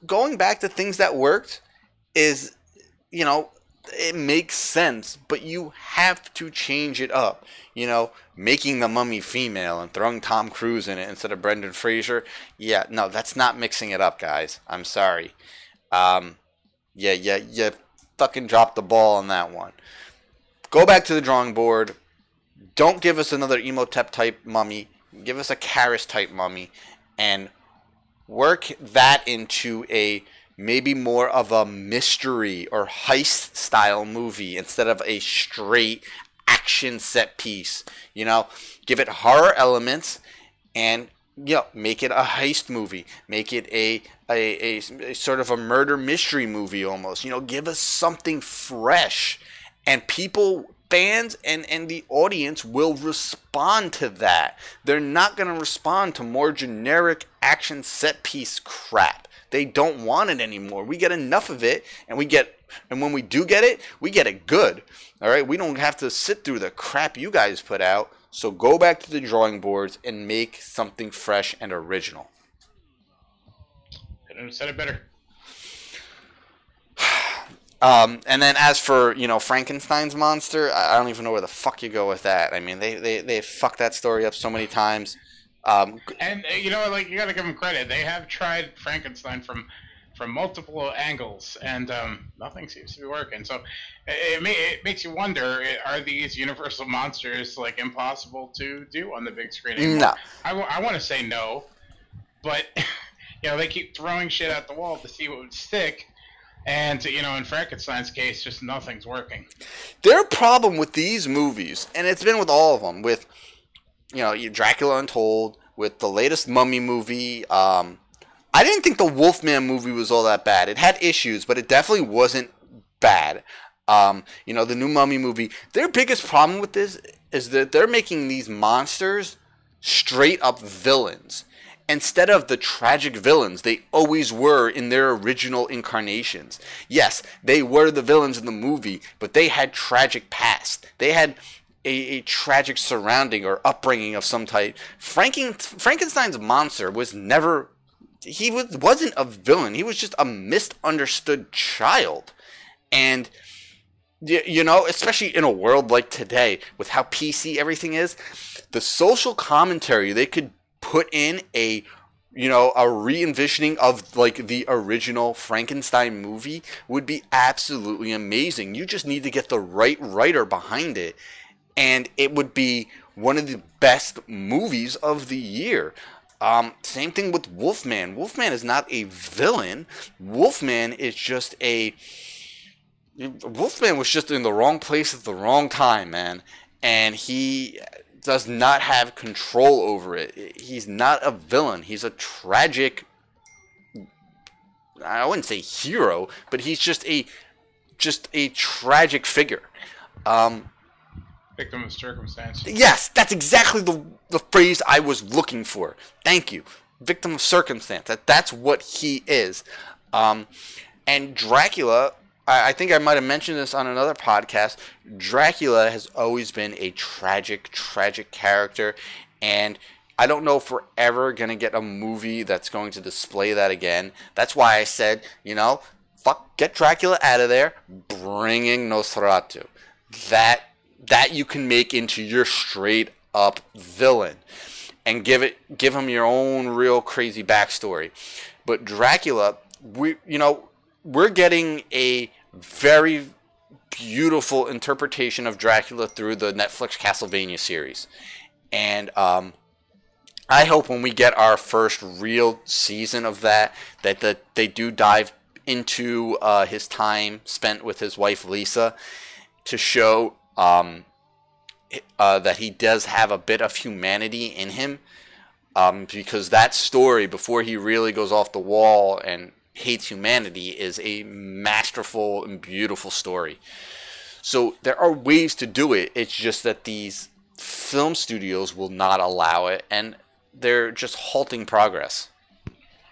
going back to things that worked is, it makes sense, but you have to change it up. Making the mummy female and throwing Tom Cruise in it instead of Brendan Fraser. Yeah, no, that's not mixing it up, guys. I'm sorry. You fucking dropped the ball on that one. Go back to the drawing board. Don't give us another Emotep type mummy. Give us a Karis type mummy, and work that into a maybe more of a mystery or heist style movie instead of a straight action set piece. Give it horror elements and make it a heist movie. Make it a sort of a murder mystery movie almost. Give us something fresh, and fans and the audience will respond to that. They're not going to respond to more generic action set piece crap. They don't want it anymore. We get enough of it, and when we do get it, we get it good. All right, we don't have to sit through the crap you guys put out. So go back to the drawing boards and make something fresh and original. Couldn't have said it better. And then as for Frankenstein's monster, I don't even know where the fuck you go with that. I mean, they fucked that story up so many times. And you know, like, you gotta give them credit. They have tried Frankenstein from multiple angles, and nothing seems to be working. So it makes you wonder: are these Universal monsters like impossible to do on the big screen anymore? No. I want to say no, but you know, they keep throwing shit at the wall to see what would stick. And, you know, in Frankenstein's case, just nothing's working. Their problem with these movies, and it's been with all of them, with, you know, Dracula Untold, with the latest Mummy movie. I didn't think the Wolfman movie was all that bad. It had issues, but it definitely wasn't bad. You know, the new Mummy movie. Their biggest problem with this is that they're making these monsters straight up villains, instead of the tragic villains they always were in their original incarnations. Yes, they were the villains in the movie, but they had tragic past. They had a tragic surrounding or upbringing of some type. Frankenstein's monster was never... He wasn't a villain. He was just a misunderstood child. And, you know, especially in a world like today, with how PC everything is, the social commentary they could put in a re-envisioning of like the original Frankenstein movie would be absolutely amazing. You just need to get the right writer behind it, and it would be one of the best movies of the year. Same thing with Wolfman. Wolfman is not a villain. Wolfman was just in the wrong place at the wrong time, man. And he does not have control over it. He's not a villain. He's a tragic, I wouldn't say hero, but he's just a tragic figure. Victim of circumstance. Yes, that's exactly the phrase I was looking for. Thank you. Victim of circumstance. That's what he is. And Dracula, I think I might have mentioned this on another podcast. Dracula has always been a tragic character, and I don't know if we're ever going to get a movie that's going to display that again. That's why I said, you know, get Dracula out of there, bringing Nosferatu. That you can make into your straight up villain, and give him your own real crazy backstory. But Dracula, we're getting a very beautiful interpretation of Dracula through the Netflix Castlevania series. And I hope when we get our first real season of that they do dive into his time spent with his wife Lisa, to show that he does have a bit of humanity in him. Because that story, before he really goes off the wall and hates humanity, is a masterful and beautiful story. So there are ways to do it. It's just that these film studios will not allow it, and they're just halting progress.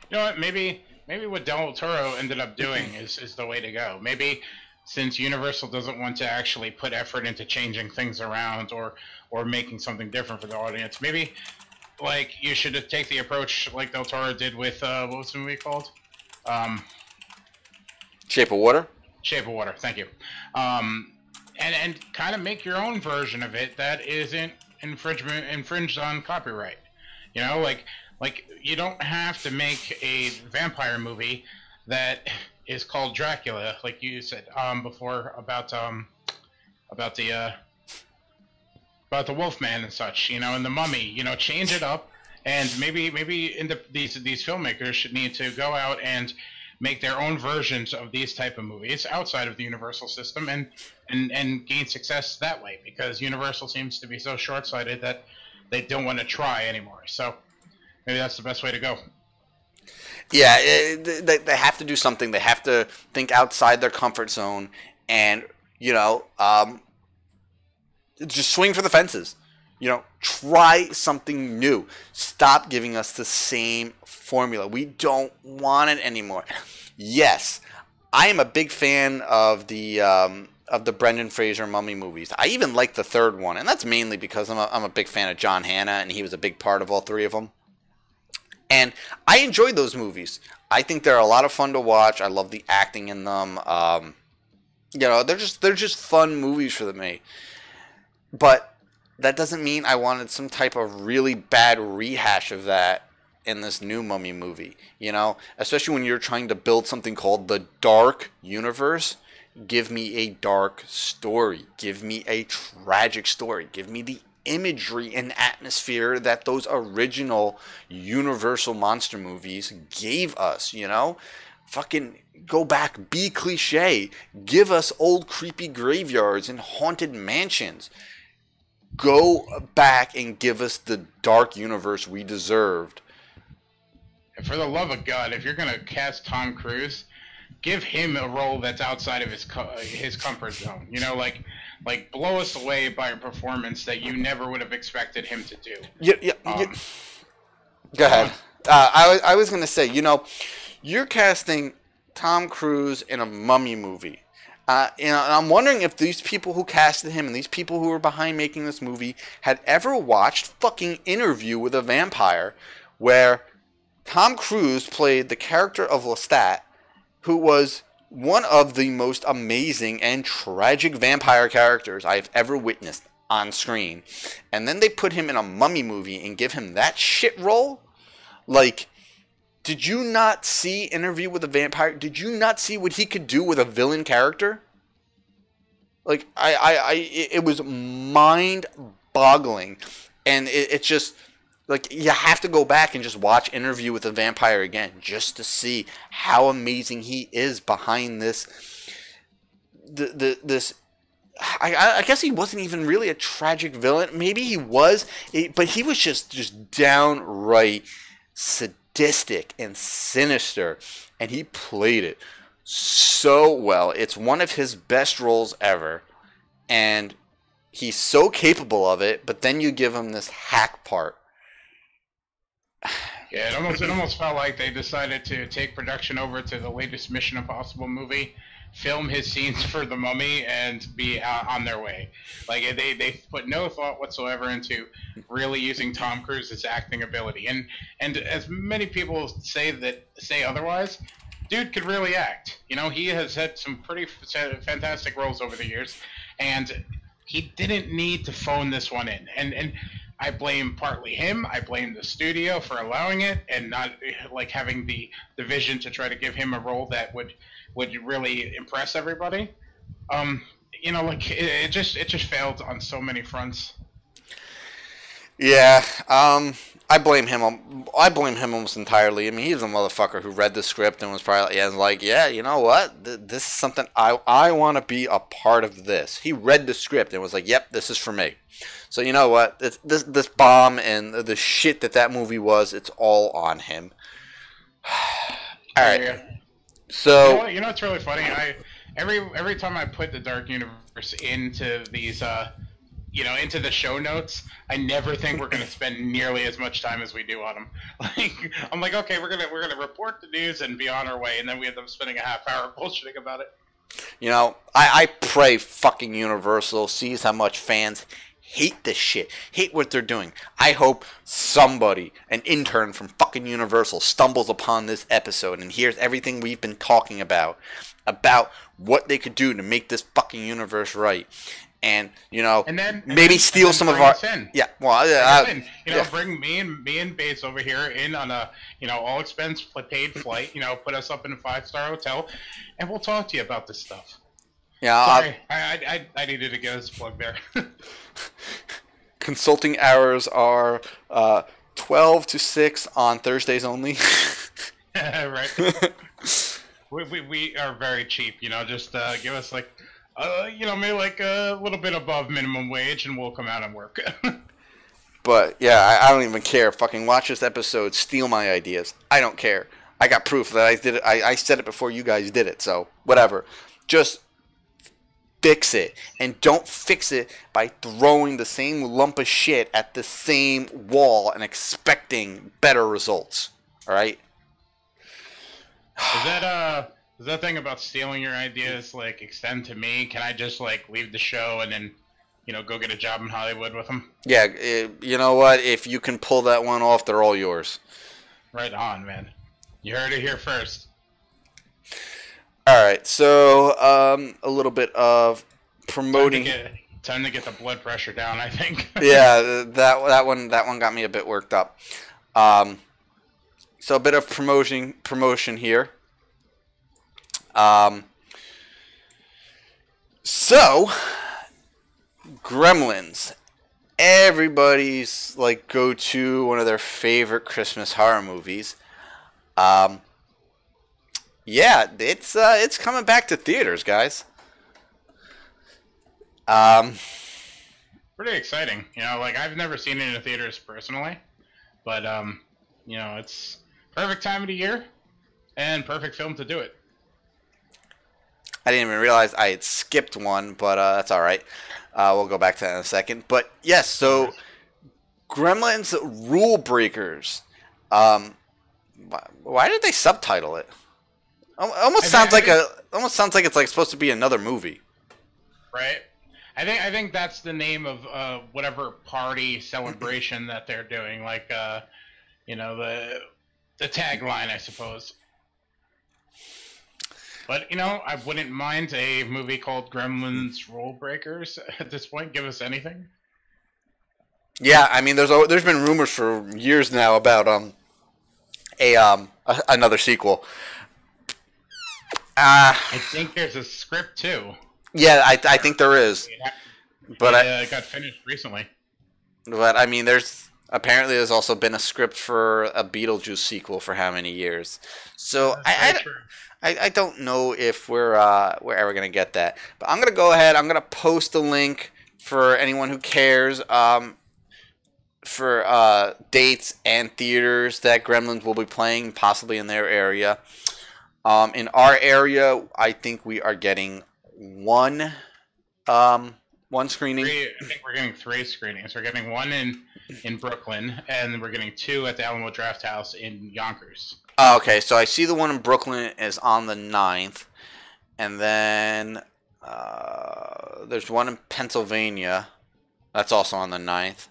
You know what? Maybe what Del Toro ended up doing is the way to go. Maybe since Universal doesn't want to actually put effort into changing things around or making something different for the audience, maybe like you should take the approach like Del Toro did with what was the movie called? Shape of Water? Shape of Water, thank you. And kind of make your own version of it that isn't infringed on copyright. You know, like you don't have to make a vampire movie that is called Dracula, like you said before about the Wolfman and such, you know, and the Mummy. You know, change it up, and maybe these filmmakers should need to go out and make their own versions of these type of movies outside of the Universal system and gain success that way, because Universal seems to be so short-sighted that they don't want to try anymore. So maybe that's the best way to go. Yeah, they have to do something. They have to think outside their comfort zone, and just swing for the fences. You know, try something new. Stop giving us the same formula. We don't want it anymore. Yes, I am a big fan of the Brendan Fraser Mummy movies. I even like the third one, and that's mainly because I'm a big fan of John Hannah, and he was a big part of all three of them. And I enjoyed those movies. I think they're a lot of fun to watch. I love the acting in them. They're just fun movies for me. But that doesn't mean I wanted some type of really bad rehash of that in this new Mummy movie, you know? Especially when you're trying to build something called the Dark Universe. Give me a dark story. Give me a tragic story. Give me the imagery and atmosphere that those original Universal monster movies gave us, you know? Fucking go back, be cliche. Give us old creepy graveyards and haunted mansions. Go back and give us the dark universe we deserved. And for the love of God, if you're gonna cast Tom Cruise, give him a role that's outside of his comfort zone. You know, like blow us away by a performance that you never would have expected him to do. Yeah. Go ahead. I was gonna say, you know, you're casting Tom Cruise in a Mummy movie. And I'm wondering if these people who casted him and these people who were behind making this movie had ever watched fucking Interview with a Vampire, where Tom Cruise played the character of Lestat, who was one of the most amazing and tragic vampire characters I've ever witnessed on screen. And then they put him in a Mummy movie and give him that shit role? Like, did you not see Interview with a Vampire? Did you not see what he could do with a villain character? Like, it was mind-boggling. And it's just, like, you have to go back and just watch Interview with a Vampire again, just to see how amazing he is behind this. I guess he wasn't even really a tragic villain. Maybe he was, but he was just downright sadistic and sinister, and he played it so well. It's one of his best roles ever, and he's so capable of it, but then you give him this hack part. Yeah, it almost felt like they decided to take production over to the latest Mission Impossible movie, film his scenes for The Mummy, and be on their way. Like, they put no thought whatsoever into really using Tom Cruise's acting ability. And as many people say otherwise, dude could really act. You know, he has had some pretty fantastic roles over the years, and he didn't need to phone this one in. And I blame partly him. I blame the studio for allowing it and not like having the vision to try to give him a role that would really impress everybody. You know, like it just failed on so many fronts. Yeah, I blame him. I blame him almost entirely. I mean, he's a motherfucker who read the script and was probably like, yeah, you know what? This is something I want to be a part of. This. He read the script and was like, yep, this is for me. So you know what? This bomb and the shit that movie was, it's all on him. All right. Yeah. So you know what's really funny? Every time I put the Dark Universe into these into the show notes, I never think we're gonna spend nearly as much time as we do on them. Like, I'm like, okay, we're gonna report the news and be on our way, and then we end up spending a half hour bullshitting about it. You know, I pray fucking Universal sees how much fans hate this shit, hate what they're doing. I hope somebody, an intern from fucking Universal, stumbles upon this episode and hears everything we've been talking about what they could do to make this fucking universe right. And you know, maybe steal some of our. Yeah, well, bring me and Bates over here in on a all expense paid flight. Put us up in a 5-star hotel, and we'll talk to you about this stuff. Yeah, sorry, I needed to get us plugged there. Consulting hours are 12 to 6 on Thursdays only. Right. We are very cheap. Just give us like. Maybe like a little bit above minimum wage, and we'll come out and work. But yeah, I don't even care. Fucking watch this episode, steal my ideas. I don't care. I got proof that I did it. I said it before you guys did it. So whatever. Just fix it, and don't fix it by throwing the same lump of shit at the same wall and expecting better results. All right. Does that thing about stealing your ideas like extend to me? Can I just like leave the show and then, go get a job in Hollywood with them? Yeah, you know what? If you can pull that one off, they're all yours. Right on, man. You heard it here first. All right, so a little bit of promoting. Time to get the blood pressure down, I think. Yeah, that one got me a bit worked up. So a bit of promotion here. So Gremlins, everybody's like go-to, one of their favorite Christmas horror movies. Yeah, it's coming back to theaters, guys. Pretty exciting. You know, like I've never seen it in the theaters personally, but you know, it's perfect time of the year and perfect film to do it. I didn't even realize I had skipped one, but that's all right. We'll go back to that in a second. But yes, so Gremlins Rule Breakers. Why did they subtitle it? Almost sounds like it's like supposed to be another movie. Right. I think that's the name of whatever party celebration that they're doing. Like you know, the tagline, I suppose. But, you know, I wouldn't mind a movie called Gremlins Rule Breakers at this point. Give us anything. Yeah, I mean, there's been rumors for years now about another sequel. I think there's a script too. Yeah, I think there is. But it got finished recently. But I mean, there's there's also been a script for a Beetlejuice sequel for how many years? So I don't know if we're ever gonna get that, but I'm gonna go ahead. I'm gonna post a link for anyone who cares for dates and theaters that Gremlins will be playing, possibly in their area. In our area, I think we are getting one screening. I think we're getting 3 screenings. We're getting one in Brooklyn, and we're getting 2 at the Alamo Draft House in Yonkers. Oh, okay, so I see the one in Brooklyn is on the 9th, and then there's one in Pennsylvania. That's also on the 9th.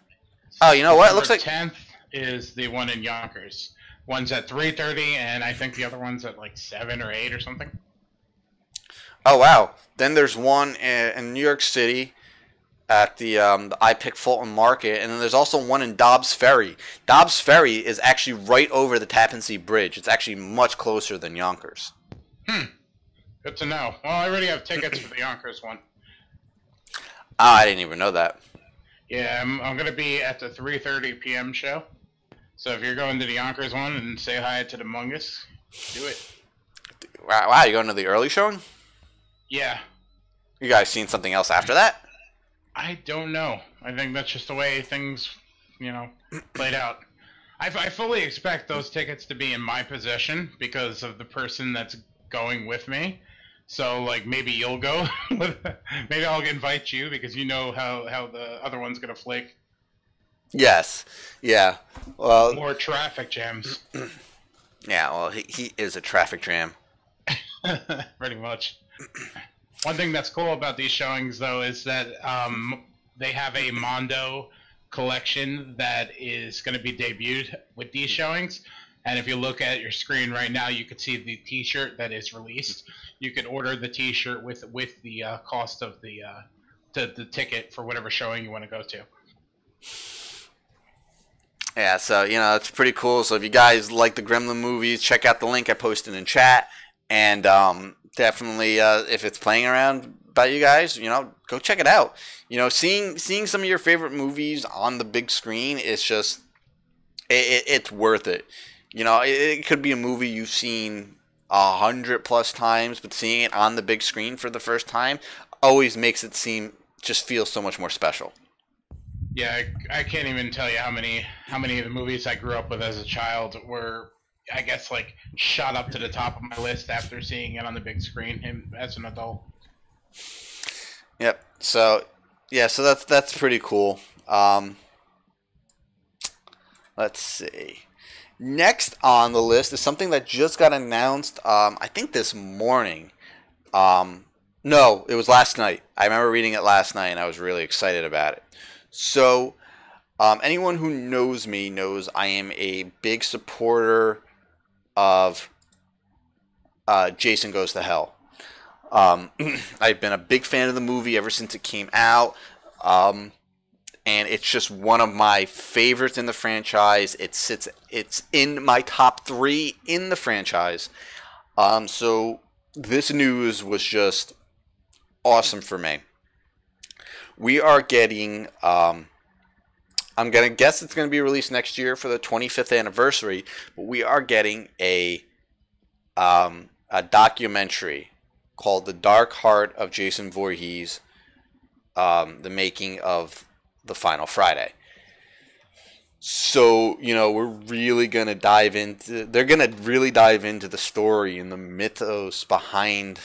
Oh, you know what? It looks like 10th is the one in Yonkers. One's at 3:30, and I think the other one's at like 7 or 8 or something. Oh, wow. Then there's one in New York City at the I Pick Fulton Market, and then there's also one in Dobbs Ferry. Dobbs Ferry is actually right over the Tappan Zee Bridge. It's actually much closer than Yonkers. Good to know. Well, I already have tickets for the Yonkers one. Ah, I didn't even know that. Yeah, I'm going to be at the 3:30 p.m. show. So if you're going to the Yonkers one and say hi to the Mungus, do it. Wow, you going to the early showing? Yeah. You guys seen something else after that? I don't know. I think that's just the way things, you know, played out. I fully expect those tickets to be in my possession because of the person that's going with me. So, like, maybe you'll go. Maybe I'll invite you because you know how the other one's going to flake. Yes. Yeah. Well, More traffic jams. Yeah, well, he is a traffic jam. Pretty much. One thing that's cool about these showings, though, is that they have a Mondo collection that is going to be debuted with these showings. And if you look at your screen right now, you can see the T-shirt that is released. You can order the T-shirt with the cost of the ticket for whatever showing you want to go to. Yeah, so, you know, it's pretty cool. So if you guys like the Gremlin movies, check out the link I posted in chat. And definitely, if it's playing around by you guys, you know, go check it out. You know, seeing some of your favorite movies on the big screen is just, it's worth it. You know, it could be a movie you've seen 100+ times, but seeing it on the big screen for the first time always makes it feel so much more special. Yeah, I can't even tell you how many of the movies I grew up with as a child were, I guess, like, shot up to the top of my list after seeing it on the big screen as an adult. Yep. So, yeah, so that's pretty cool. Let's see. Next on the list is something that just got announced, I think this morning. No, it was last night. I remember reading it last night, and I was really excited about it. So, anyone who knows me knows I am a big supporter of Jason Goes to Hell. I've been a big fan of the movie ever since it came out. And it's just one of my favorites in the franchise. It's in my top 3 in the franchise. So this news was just awesome for me. We are getting, I'm going to guess it's going to be released next year for the 25th anniversary, but we are getting a documentary called The Dark Heart of Jason Voorhees, the making of The Final Friday. So, we're really going to dive into, they're going to really dive into the story and the mythos behind,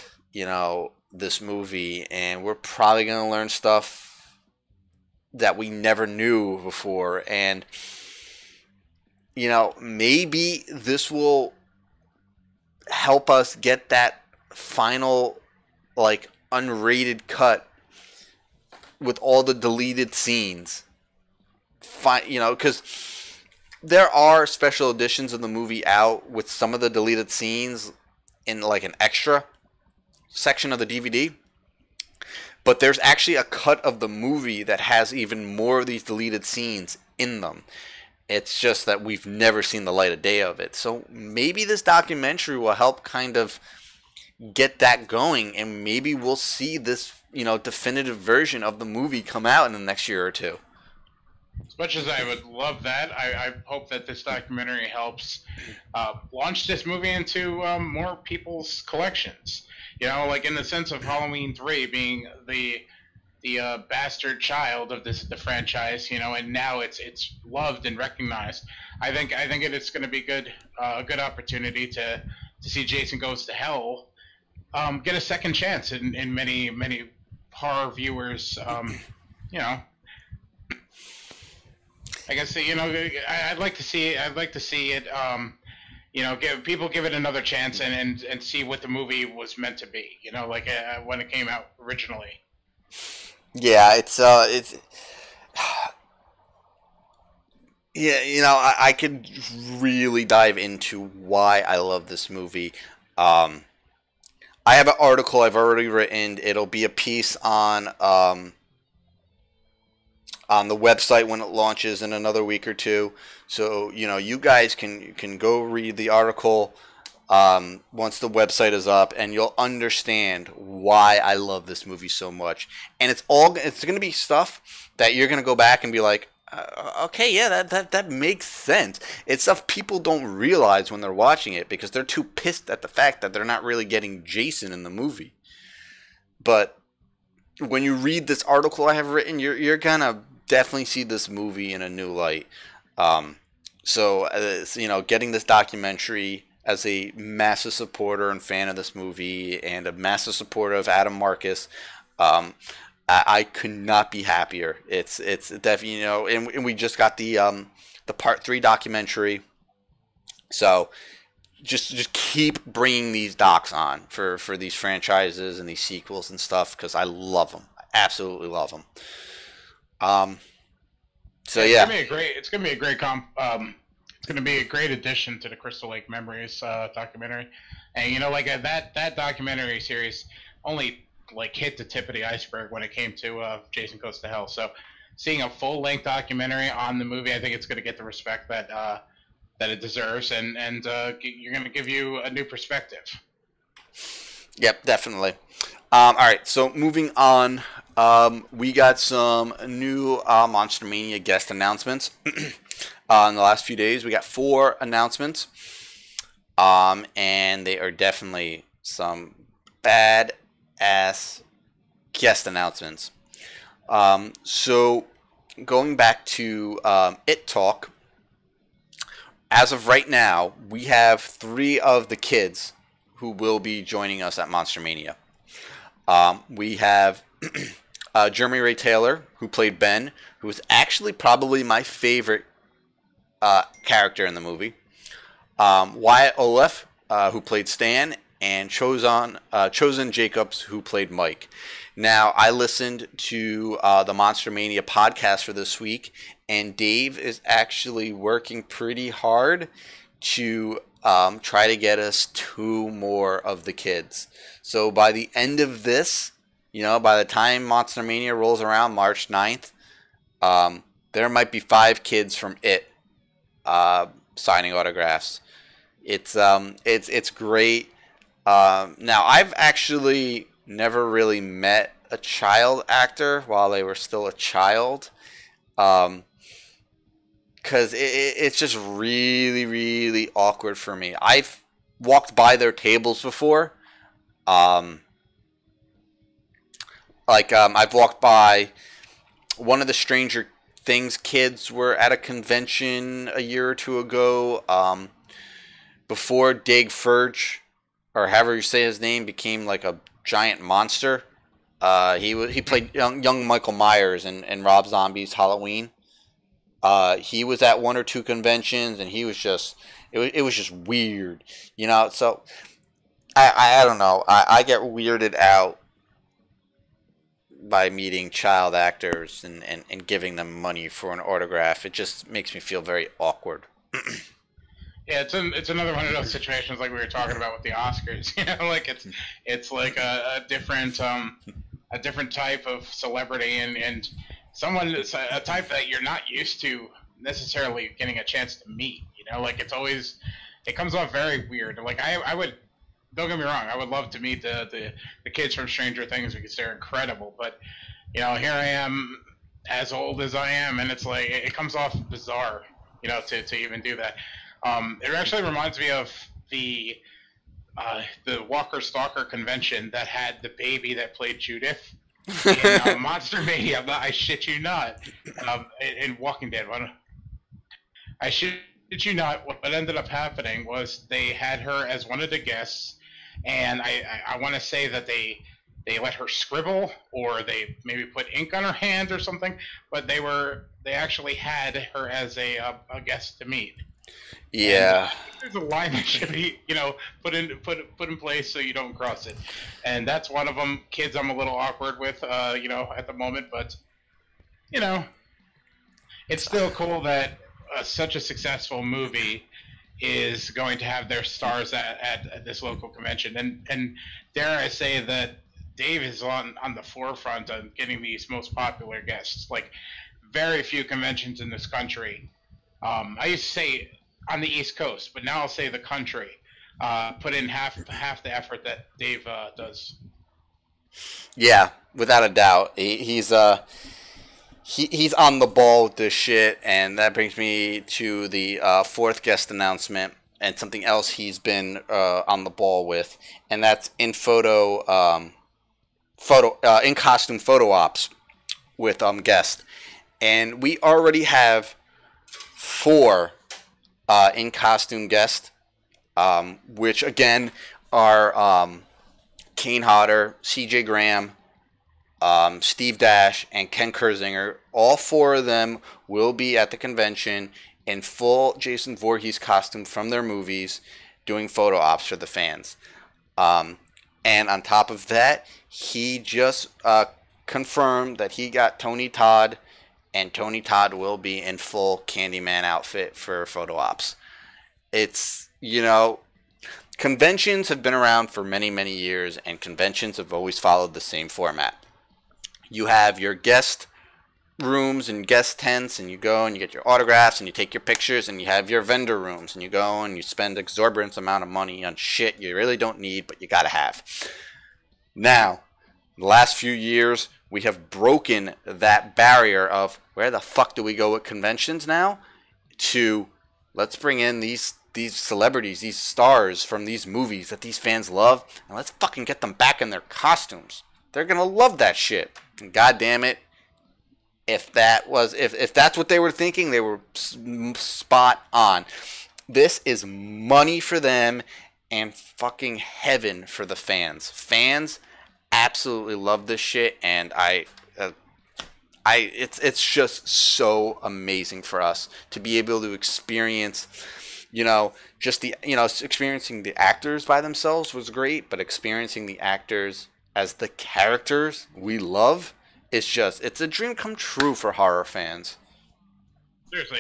this movie, and we're probably going to learn stuff that we never knew before, and, maybe this will help us get that final, unrated cut with all the deleted scenes. Because there are special editions of the movie out with some of the deleted scenes in an extra section of the DVD. But there's actually a cut of the movie that has even more of these deleted scenes in them. It's just that we've never seen the light of day of it. So maybe this documentary will help kind of get that going, and maybe we'll see this, definitive version of the movie come out in the next year or two. As much as I would love that, I hope that this documentary helps launch this movie into more people's collections. In the sense of Halloween 3 being the bastard child of the franchise, and now it's loved and recognized. I think it's going to be a good opportunity to see Jason Goes to Hell get a second chance in many horror viewers. I guess I'd like to see it. Give it another chance and see what the movie was meant to be. When it came out originally. Yeah, it's yeah, I could really dive into why I love this movie. I have an article I've already written. It'll be a piece on the website when it launches in another week or two. So, you guys can go read the article once the website is up, and you'll understand why I love this movie so much. And it's going to be stuff that you're going to go back and be like, okay, yeah, that makes sense. It's stuff people don't realize when they're watching it because they're too pissed at the fact that they're not really getting Jason in the movie. But when you read this article I have written, you're going to definitely see this movie in a new light. Getting this documentary as a massive supporter and fan of this movie and a massive supporter of Adam Marcus, I could not be happier. It's definitely, and we just got the Part 3 documentary. So just keep bringing these docs on for these franchises and these sequels and stuff, because I love them. I absolutely love them. It's gonna be a great addition to the Crystal Lake Memories documentary, and that documentary series only hit the tip of the iceberg when it came to Jason Goes to Hell. So seeing a full length documentary on the movie, I think it's gonna get the respect that it deserves, and you're gonna give you a new perspective. Yep, definitely. All right, so moving on, we got some new Monster Mania guest announcements. In the last few days, we got 4 announcements, and they are definitely some bad-ass guest announcements. So, going back to It Talk, as of right now, we have 3 of the kids who will be joining us at Monster Mania. We have Jeremy Ray Taylor, who played Ben, who is actually probably my favorite character in the movie. Wyatt Olef, who played Stan, and Chosen Jacobs, who played Mike. Now, I listened to the Monster Mania podcast for this week, and Dave is actually working pretty hard to try to get us 2 more of the kids. So by the end of this, You know, by the time Monster Mania rolls around March 9th, there might be 5 kids from It signing autographs. It's great. Now, I've actually never really met a child actor while they were still a child. Because it's just really, really awkward for me. I've walked by their tables before. I've walked by one of the Stranger Things kids were at a convention a year or two ago. Before Dig Furge, or however you say his name, became like a giant monster. He played young Michael Myers in Rob Zombie's Halloween. He was at 1 or 2 conventions, and he was just it was just weird, you know. So I don't know. I get weirded out by meeting child actors and giving them money for an autograph. It just makes me feel very awkward. Yeah, it's another one of those situations like we were talking about with the Oscars. You know, like it's like a different type of celebrity and someone a type that you're not used to necessarily getting a chance to meet. You know, like it comes off very weird. Like I would, don't get me wrong, I would love to meet the kids from Stranger Things because they're incredible. But you know, here I am, as old as I am, and it's like it comes off bizarre. You know, to even do that. It actually reminds me of the Walker Stalker convention that had the baby that played Judith in Monster Mania. I shit you not. In Walking Dead, I shit you not. What ended up happening was they had her as one of the guests, and I want to say that they let her scribble, or they maybe put ink on her hand or something. But they actually had her as a guest to meet. Yeah. And there's a line that should be, you know, put in place so you don't cross it, and that's one of them. Kids, I'm a little awkward with, you know, at the moment, but you know, it's still cool that such a successful movie is going to have their stars at this local convention, and dare I say that Dave is on the forefront of getting these most popular guests. Like, very few conventions in this country. I used to say on the East Coast, but now I'll say the country put in half the effort that Dave does. Yeah, without a doubt, he's on the ball with this shit, and that brings me to the 4th guest announcement and something else he's been on the ball with, and that's in costume photo ops with guests, and we already have 4 in costume guests, which again are Kane Hodder, C.J. Graham, Steve Dash, and Ken Kersinger. All 4 of them will be at the convention in full Jason Voorhees costume from their movies, doing photo ops for the fans. And on top of that, he just confirmed that he got Tony Todd, and Tony Todd will be in full Candyman outfit for photo ops. It's, you know, conventions have been around for many, many years, and conventions have always followed the same format. You have your guest rooms and guest tents, and you go and you get your autographs and you take your pictures, and you have your vendor rooms, and you go and you spend exorbitant amount of money on shit you really don't need but you gotta have. Now, the last few years, we have broken that barrier of where the fuck do we go with conventions now, to let's bring in these celebrities, these stars from these movies that these fans love, and let's fucking get them back in their costumes. They're gonna love that shit. And god damn it, if that's what they were thinking, they were spot on. This is money for them and fucking heaven for the fans. Fans absolutely love this shit, and it's just so amazing for us to be able to experience, you know, just the, you know, experiencing the actors by themselves was great, but experiencing the actors as the characters we love, it's a dream come true for horror fans. Seriously,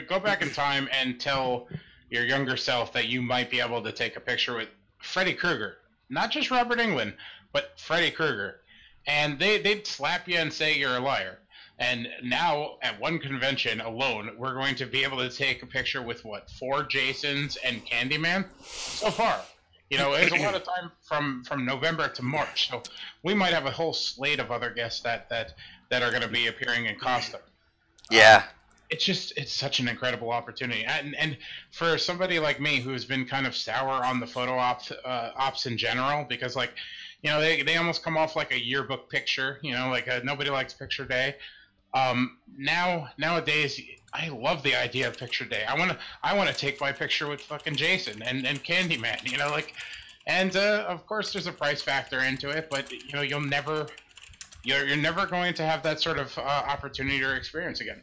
go back in time and tell your younger self that you might be able to take a picture with Freddy Krueger. Not just Robert Englund, but Freddy Krueger. and they'd slap you and say you're a liar. And now, at one convention alone, we're going to be able to take a picture with, what, 4 Jasons and Candyman? So far. You know, it's a lot of time from November to March. So we might have a whole slate of other guests that are going to be appearing in costume. Yeah. It's such an incredible opportunity. And for somebody like me who's been kind of sour on the photo ops in general, because, like, you know, they almost come off like a yearbook picture, you know, like nobody likes picture day. Nowadays, I love the idea of picture day. I want to take my picture with fucking Jason and Candyman, you know, like, and of course there's a price factor into it, but you know, you're never going to have that sort of opportunity or experience again.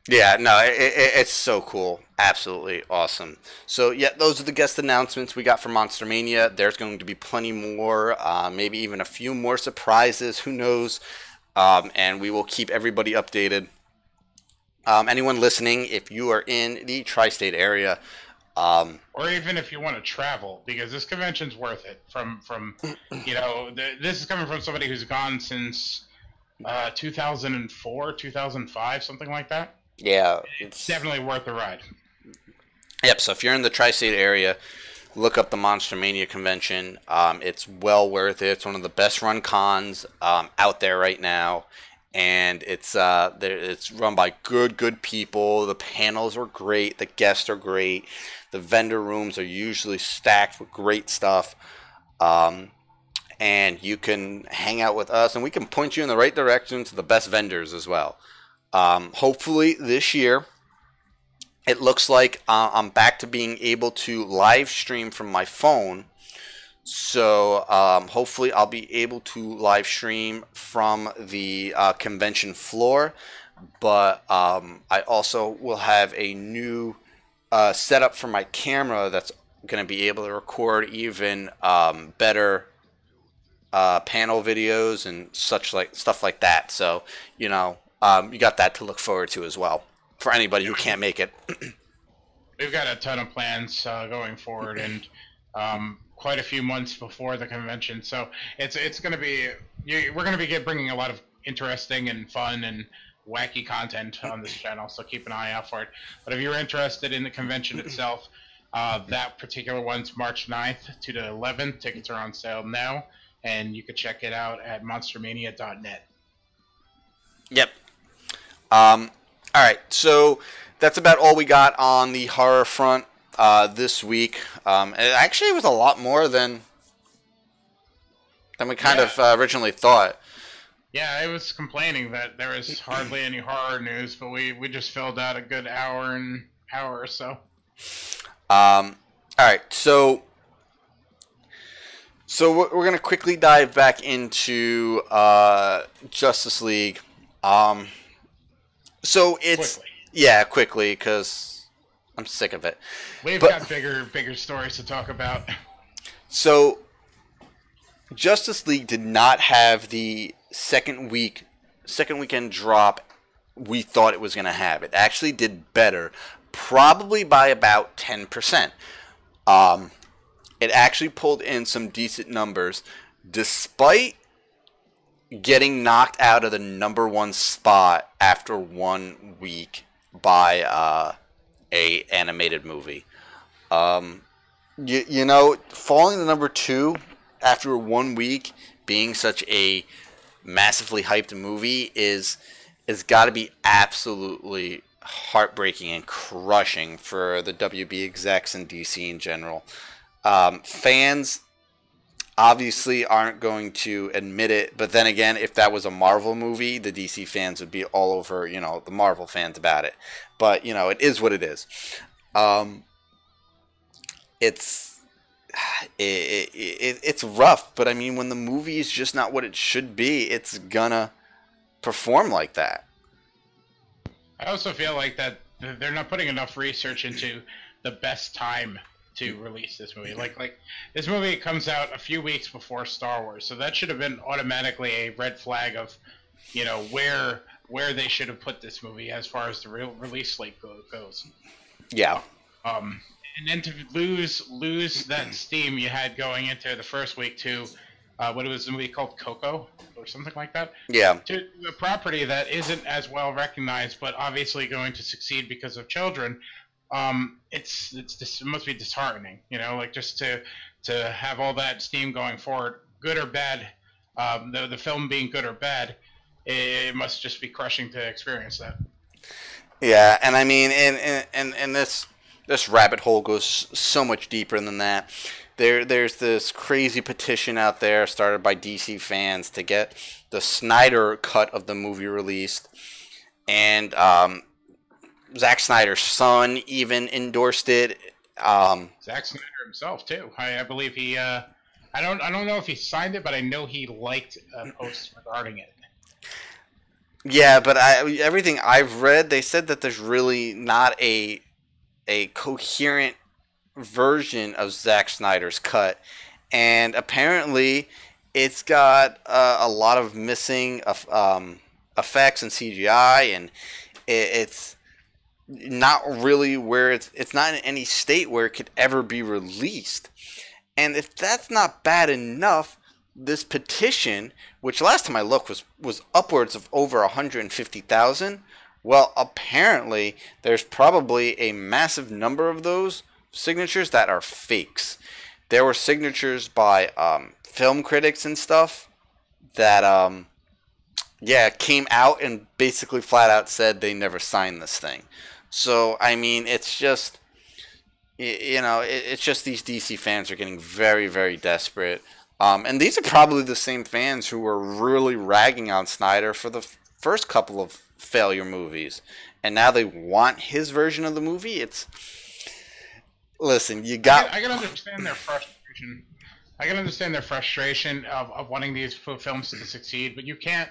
Yeah, no, it's so cool. Absolutely awesome. So, yeah, those are the guest announcements we got for Monster Mania. There's going to be plenty more, maybe even a few more surprises. Who knows? And we will keep everybody updated. Anyone listening, if you are in the tri-state area, or even if you want to travel, because this convention's worth it. From you know, this is coming from somebody who's gone since 2004, 2005, something like that. Yeah, it's definitely worth the ride. Yep. So if you're in the tri-state area, look up the Monster Mania convention. It's well worth it. It's one of the best run cons out there right now, and it's run by good people. The panels are great. The guests are great. The vendor rooms are usually stacked with great stuff. And you can hang out with us, and we can point you in the right direction to the best vendors as well. Hopefully this year, it looks like I'm back to being able to live stream from my phone. So hopefully I'll be able to live stream from the convention floor. But I also will have a new setup for my camera that's going to be able to record even better panel videos and stuff like that. So, you know, you got that to look forward to as well for anybody who can't make it. We've got a ton of plans going forward, and quite a few months before the convention. So it's going to be, we're going to be bringing a lot of interesting and fun and wacky content on this channel. So keep an eye out for it. But if you're interested in the convention itself, that particular one's March 9th to the 11th. Tickets are on sale now, and you can check it out at monstermania.net. Yep. All right, so that's about all we got on the horror front this week. It actually was a lot more than we kind of originally thought. Yeah, I was complaining that there was hardly any horror news, but we just filled out a good hour or so. All right, so we're going to quickly dive back into Justice League. So it's quickly because I'm sick of it. We've got bigger stories to talk about. So Justice League did not have the second weekend drop we thought it was going to have. It actually did better, probably by about 10%. It actually pulled in some decent numbers, despite getting knocked out of the #1 spot after 1 week by a animated movie. You know, falling to #2 after 1 week, being such a massively hyped movie is got to be absolutely heartbreaking and crushing for the WB execs and DC in general. Fans obviously aren't going to admit it, but then again, if that was a Marvel movie, the DC fans would be all over, you know, the Marvel fans about it. But, you know, it is what it is. It's rough, but I mean, when the movie is just not what it should be, it's gonna perform like that. I also feel like that they're not putting enough research into the best time to release this movie. Like this movie comes out a few weeks before Star Wars, so that should have been automatically a red flag of, you know, where they should have put this movie as far as the real release slate goes. Yeah. And then to lose that steam you had going into the first week to what was the movie called, Coco or something like that? Yeah. To a property that isn't as well recognized, but obviously going to succeed because of children. It must be disheartening, like just to have all that steam going forward, good or bad, the film being good or bad, it must just be crushing to experience that. Yeah, and I mean, and this rabbit hole goes so much deeper than that. There's this crazy petition out there started by DC fans to get the Snyder cut of the movie released, and Zack Snyder's son even endorsed it. Zack Snyder himself too. I believe he. I don't know if he signed it, but I know he liked a post regarding it. Yeah, but everything I've read, they said that there's really not a coherent version of Zack Snyder's cut, and apparently it's got a lot of missing effects and CGI, and it's not really where it's not in any state where it could ever be released. And if that's not bad enough, this petition, which last time I looked was upwards of over 150,000, well, apparently there's probably a massive number of those signatures that are fakes. There were signatures by film critics and stuff that came out and basically flat out said they never signed this thing. So I mean, it's just it's just these DC fans are getting very, very desperate. And these are probably the same fans who were really ragging on Snyder for the first couple of failure movies, and now they want his version of the movie. Listen, I can understand their frustration. I can understand their frustration of wanting these films to succeed, but you can't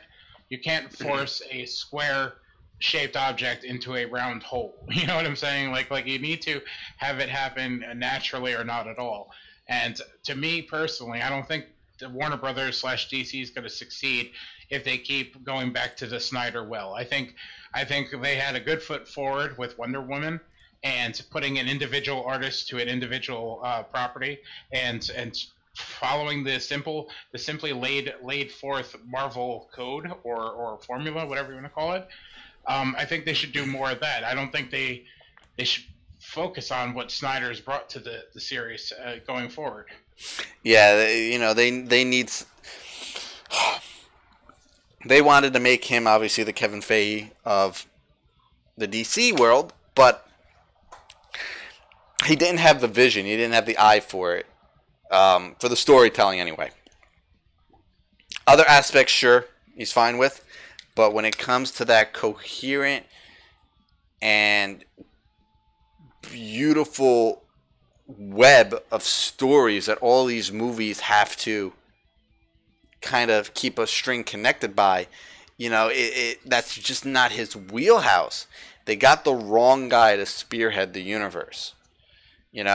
force a square-shaped object into a round hole. You know what I'm saying? Like you need to have it happen naturally or not at all. And to me personally, I don't think the Warner Brothers / DC is going to succeed if they keep going back to the Snyder well. I think they had a good foot forward with Wonder Woman and putting an individual artist to an individual property and following the simply laid forth Marvel code or formula, whatever you want to call it. I think they should do more of that. I don't think they should focus on what Snyder's brought to the series going forward. Yeah, they need. They wanted to make him obviously the Kevin Feige of the DC world, but he didn't have the vision. He didn't have the eye for it, for the storytelling anyway. Other aspects, sure, he's fine with, but when it comes to that coherent and beautiful web of stories that all these movies have to kind of keep a string connected by, that's just not his wheelhouse. They got the wrong guy to spearhead the universe. If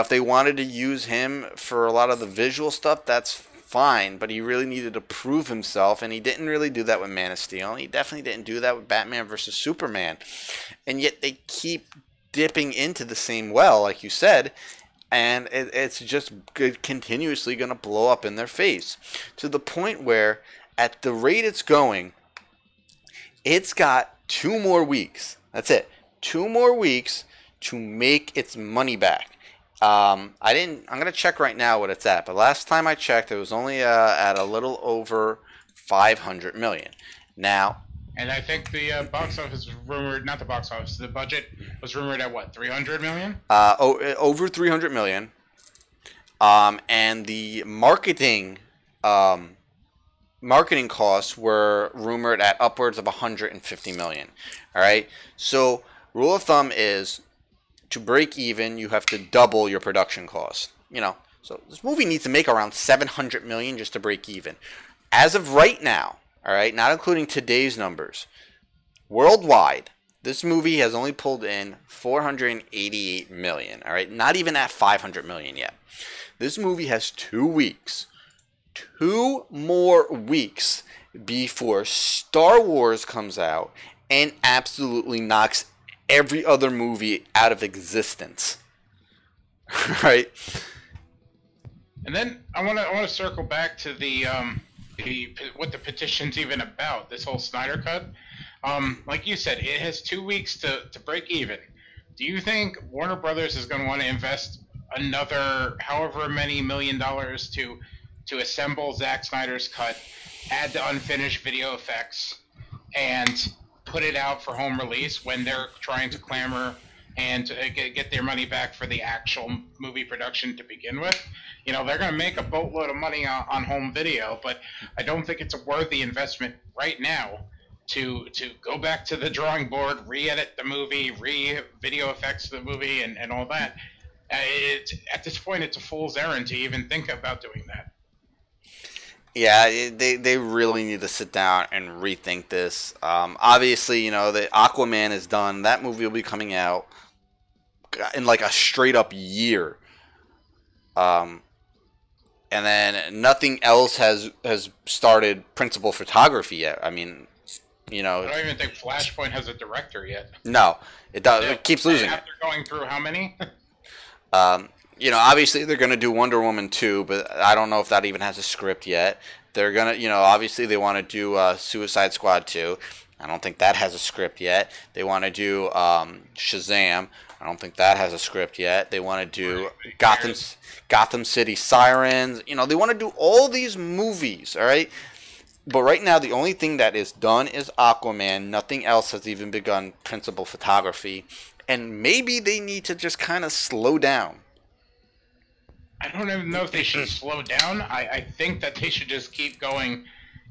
they wanted to use him for a lot of the visual stuff, that's fine, but he really needed to prove himself, and he didn't really do that with Man of Steel. He definitely didn't do that with Batman versus Superman. And yet they keep dipping into the same well, like you said, and it's just continuously going to blow up in their face, to the point where, at the rate it's going, it's got 2 more weeks. That's it. 2 more weeks to make its money back. I'm going to check right now what it's at, but last time I checked, it was only at a little over 500 million. Now, and I think the box office was rumored, not the box office, the budget was rumored at what, 300 million? Over 300 million. And the marketing costs were rumored at upwards of 150 million. All right. So rule of thumb is, to break even, you have to double your production cost. So this movie needs to make around 700 million just to break even. As of right now, all right, not including today's numbers, worldwide, this movie has only pulled in 488 million. All right, not even at 500 million yet. This movie has 2 weeks, 2 more weeks before Star Wars comes out and absolutely knocks every other movie out of existence. Right? And then I want to circle back to the what the petition's even about. This whole Snyder Cut. Like you said, it has 2 weeks to break even. Do you think Warner Brothers is going to want to invest another however many $1 million to assemble Zack Snyder's cut, add the unfinished video effects, and put it out for home release when they're trying to clamor and to get their money back for the actual movie production to begin with? You know, they're going to make a boatload of money on home video, but I don't think it's a worthy investment right now to go back to the drawing board, re-edit the movie, re-video effects the movie, and all that. At this point, it's a fool's errand to even think about doing that. Yeah, they really need to sit down and rethink this. Obviously, you know, the Aquaman is done. That movie will be coming out in like a straight up year. And then nothing else has started principal photography yet. I mean, you know, I don't even think Flashpoint has a director yet. No, it does. Yeah, it keeps losing. After going through how many? You know, obviously they're going to do Wonder Woman 2, but I don't know if that even has a script yet. They're going to, you know, obviously they want to do Suicide Squad 2. I don't think that has a script yet. They want to do Shazam. I don't think that has a script yet. They want to do Gotham City Sirens. You know, they want to do all these movies, all right? But right now, the only thing that is done is Aquaman. Nothing else has even begun principal photography. And maybe they need to just kind of slow down. I don't even know if they should slow down. I think that they should just keep going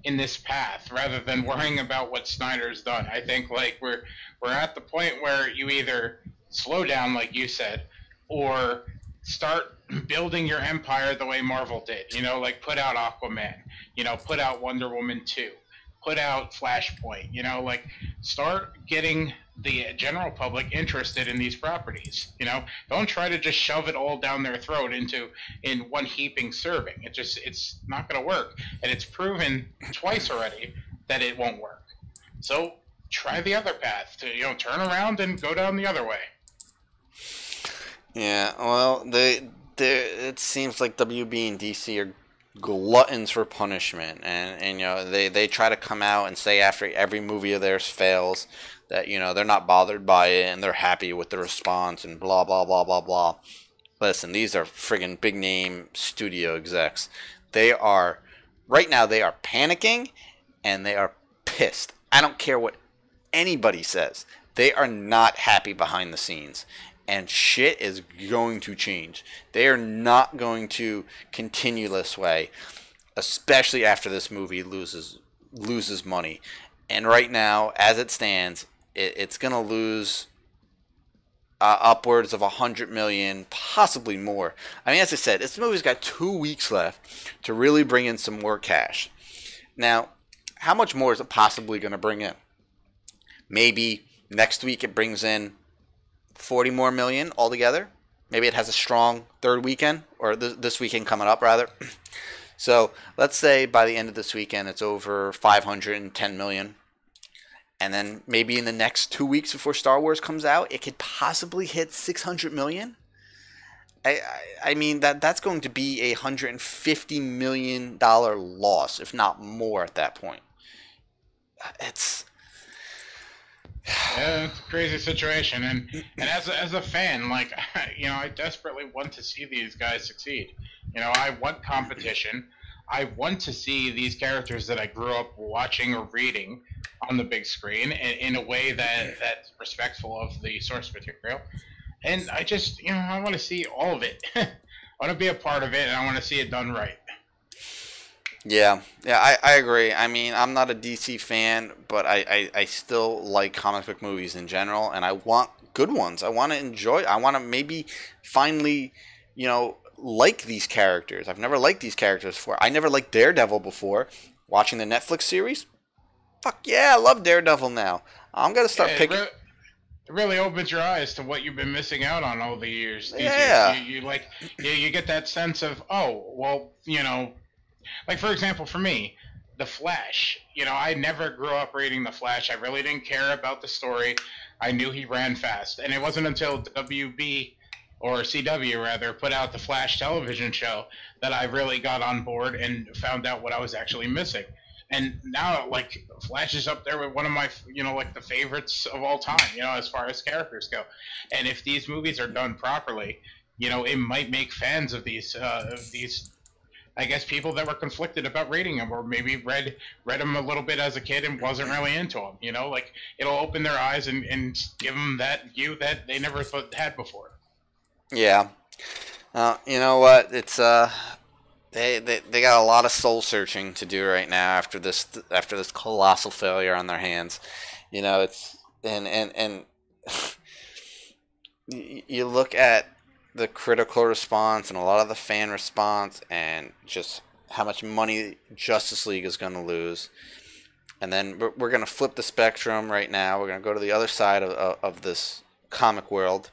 in this path rather than worrying about what Snyder's done. I think like we're at the point where you either slow down, like you said, or start building your empire the way Marvel did. You know, like put out Aquaman. You know, put out Wonder Woman 2. Put out Flashpoint. You know, like start getting the general public interested in these properties. You know, don't try to just shove it all down their throat in one heaping serving. It's not going to work, and it's proven twice already that it won't work. So try the other path to, you know, turn around and go down the other way. Yeah, well, it seems like WB and DC are gluttons for punishment, and you know they try to come out and say after every movie of theirs fails that, you know, they're not bothered by it and they're happy with the response and blah blah blah blah blah. Listen, these are friggin' big name studio execs. They are right now panicking and they are pissed. I don't care what anybody says. They are not happy behind the scenes. And shit is going to change. They are not going to continue this way, especially after this movie loses money. And right now, as it stands, it's going to lose upwards of $100 million, possibly more. I mean, as I said, this movie's got 2 weeks left to really bring in some more cash. Now, how much more is it possibly going to bring in? Maybe next week it brings in $40 more million altogether. Maybe it has a strong third weekend, or this weekend coming up rather. So let's say by the end of this weekend it's over $510 million, and then maybe in the next 2 weeks before Star Wars comes out, it could possibly hit $600 million. I mean that's going to be a $150 million loss, if not more, at that point. Yeah, it's a crazy situation, and as a fan, like, you know, I desperately want to see these guys succeed. You know, I want competition. I want to see these characters that I grew up watching or reading on the big screen in a way that's respectful of the source material. And I just, you know, I want to see all of it. I want to be a part of it, and I want to see it done right. Yeah, I agree. I mean, I'm not a DC fan, but I still like comic book movies in general, and I want good ones. I want to enjoy. I want to maybe finally, you know, like these characters. I've never liked these characters before. I never liked Daredevil before. Watching the Netflix series, fuck yeah, I love Daredevil now. I'm gonna start picking. It really opens your eyes to what you've been missing out on all the years. Yeah. You get that sense of, oh, well, you know. Like, for example, for me, The Flash. You know, I never grew up reading The Flash. I really didn't care about the story. I knew he ran fast. And it wasn't until WB or CW rather, put out the Flash television show, that I really got on board and found out what I was actually missing. And now, like, Flash is up there with one of my, like, the favorites of all time, as far as characters go. And if these movies are done properly, it might make fans of these, I guess, people that were conflicted about reading them, or maybe read them a little bit as a kid and wasn't really into them. Like, it'll open their eyes and give them that view that they never had before. Yeah. You know what? It's they got a lot of soul searching to do right now after this colossal failure on their hands. It's and you look at the critical response and a lot of the fan response, and just how much money Justice League is going to lose. And then we're going to flip the spectrum right now. We're going to go to the other side of this comic world.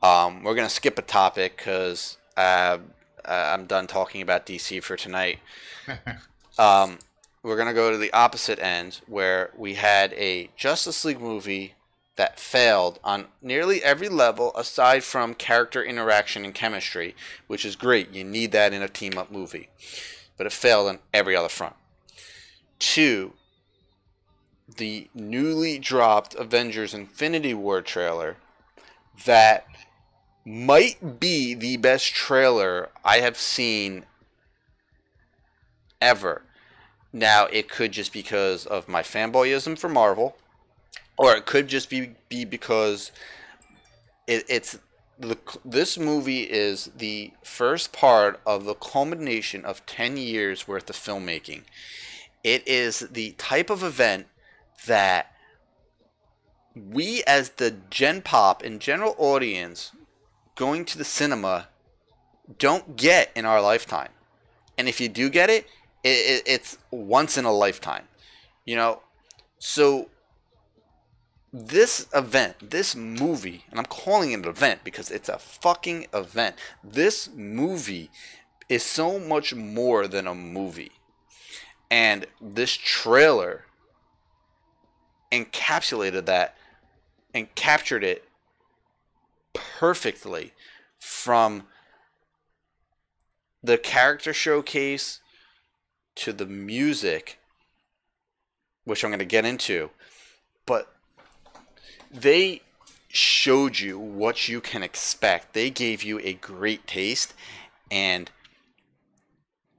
We're going to skip a topic because I'm done talking about DC for tonight. We're going to go to the opposite end, where we had a Justice League movie that failed on nearly every level aside from character interaction and chemistry, which is great. You need that in a team-up movie. But it failed on every other front. 2, the newly dropped Avengers Infinity War trailer that might be the best trailer I have seen ever. Now, it could just be because of my fanboyism for Marvel, or it could just be because this movie is the first part of the culmination of 10 years worth of filmmaking. It is the type of event that we, as the Gen Pop and general audience going to the cinema, don't get in our lifetime. And if you do get it, it's once in a lifetime. So this event, this movie, and I'm calling it an event because it's a fucking event. This movie is so much more than a movie. And this trailer encapsulated that and captured it perfectly, from the character showcase to the music, which I'm going to get into. But they showed you what you can expect. They gave you a great taste, and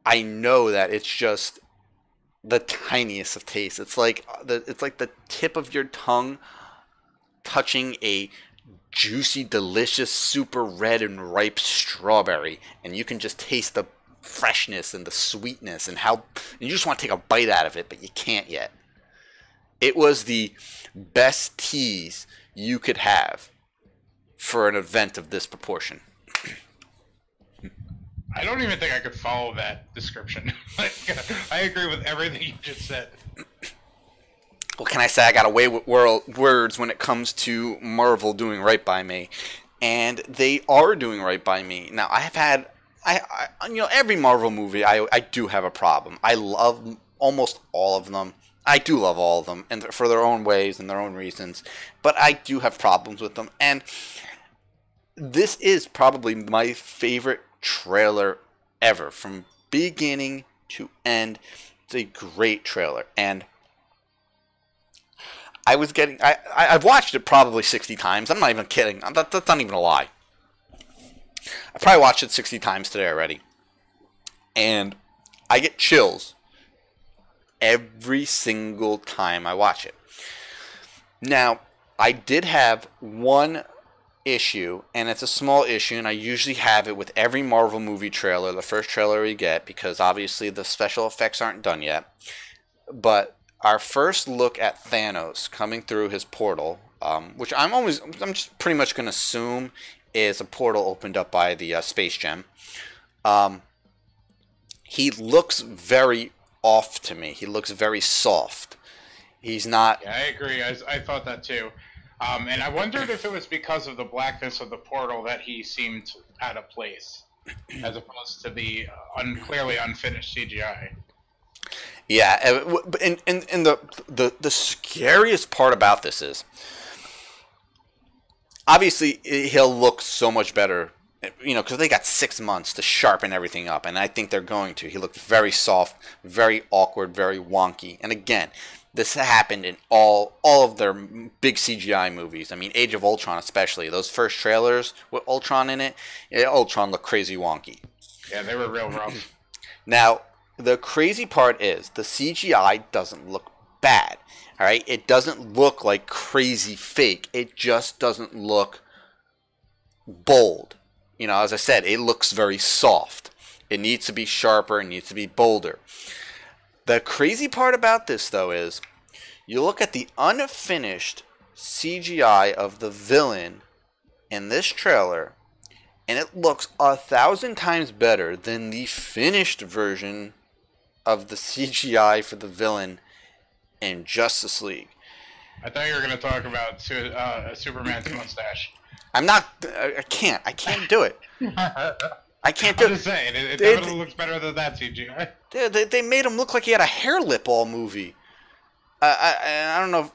I know that it's just the tiniest of tastes. It's like the tip of your tongue touching a juicy, delicious, super red and ripe strawberry, and you can just taste the freshness and the sweetness, and you just want to take a bite out of it, but you can't yet. It was the best tease you could have for an event of this proportion. I don't even think I could follow that description. I agree with everything you just said. What can I say? I got away with words when it comes to Marvel doing right by me, and they are doing right by me. Now, I have had, every Marvel movie, I do have a problem. I love almost all of them. I do love all of them, and for their own ways and their own reasons, but I do have problems with them, and this is probably my favorite trailer ever, from beginning to end. It's a great trailer, and I've watched it probably 60 times. I'm not even kidding. That's not even a lie. I probably watched it 60 times today already, and I get chills every single time I watch it. Now, I did have one issue, and it's a small issue, and I usually have it with every Marvel movie trailer, the first trailer we get, because obviously the special effects aren't done yet. But our first look at Thanos coming through his portal, which I'm just pretty much going to assume is a portal opened up by the Space Gem. He looks very off to me. He looks very soft. He's not... Yeah, I agree. I thought that too. And I wondered if it was because of the blackness of the portal that he seemed out of place, as opposed to the clearly unfinished CGI. Yeah, and the scariest part about this is, obviously, he'll look so much better you know, because they got 6 months to sharpen everything up, and I think they're going to. He looked very soft, very awkward, very wonky. And again, this happened in all of their big CGI movies. I mean, Age of Ultron especially. Those first trailers with Ultron in it, Ultron looked crazy wonky. Yeah, they were real rough. Now, the crazy part is the CGI doesn't look bad. All right, it doesn't look like crazy fake. It just doesn't look bold. You know, as I said, it looks very soft. It needs to be sharper. It needs to be bolder. The crazy part about this, though, is you look at the unfinished CGI of the villain in this trailer, and it looks 1,000 times better than the finished version of the CGI for the villain in Justice League. I thought you were going to talk about Superman's mustache. I'm not. I can't do it. I can't do it. I'm just saying, it definitely looks better than that CGI. They made him look like he had a hair lip all movie. I don't know.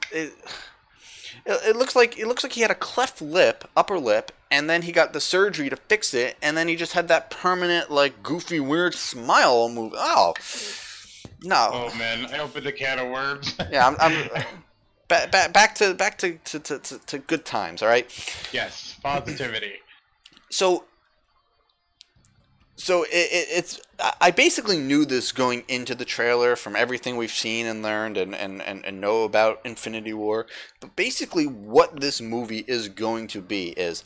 It looks like he had a cleft lip, upper lip, and then he got the surgery to fix it, and then he just had that permanent, like, goofy, weird smile all movie. Oh, no. Oh man, I opened a can of worms. Yeah, I'm back to good times. All right. Yes, positivity. So it's I basically knew this going into the trailer from everything we've seen and learned and know about Infinity War. But basically what this movie is going to be is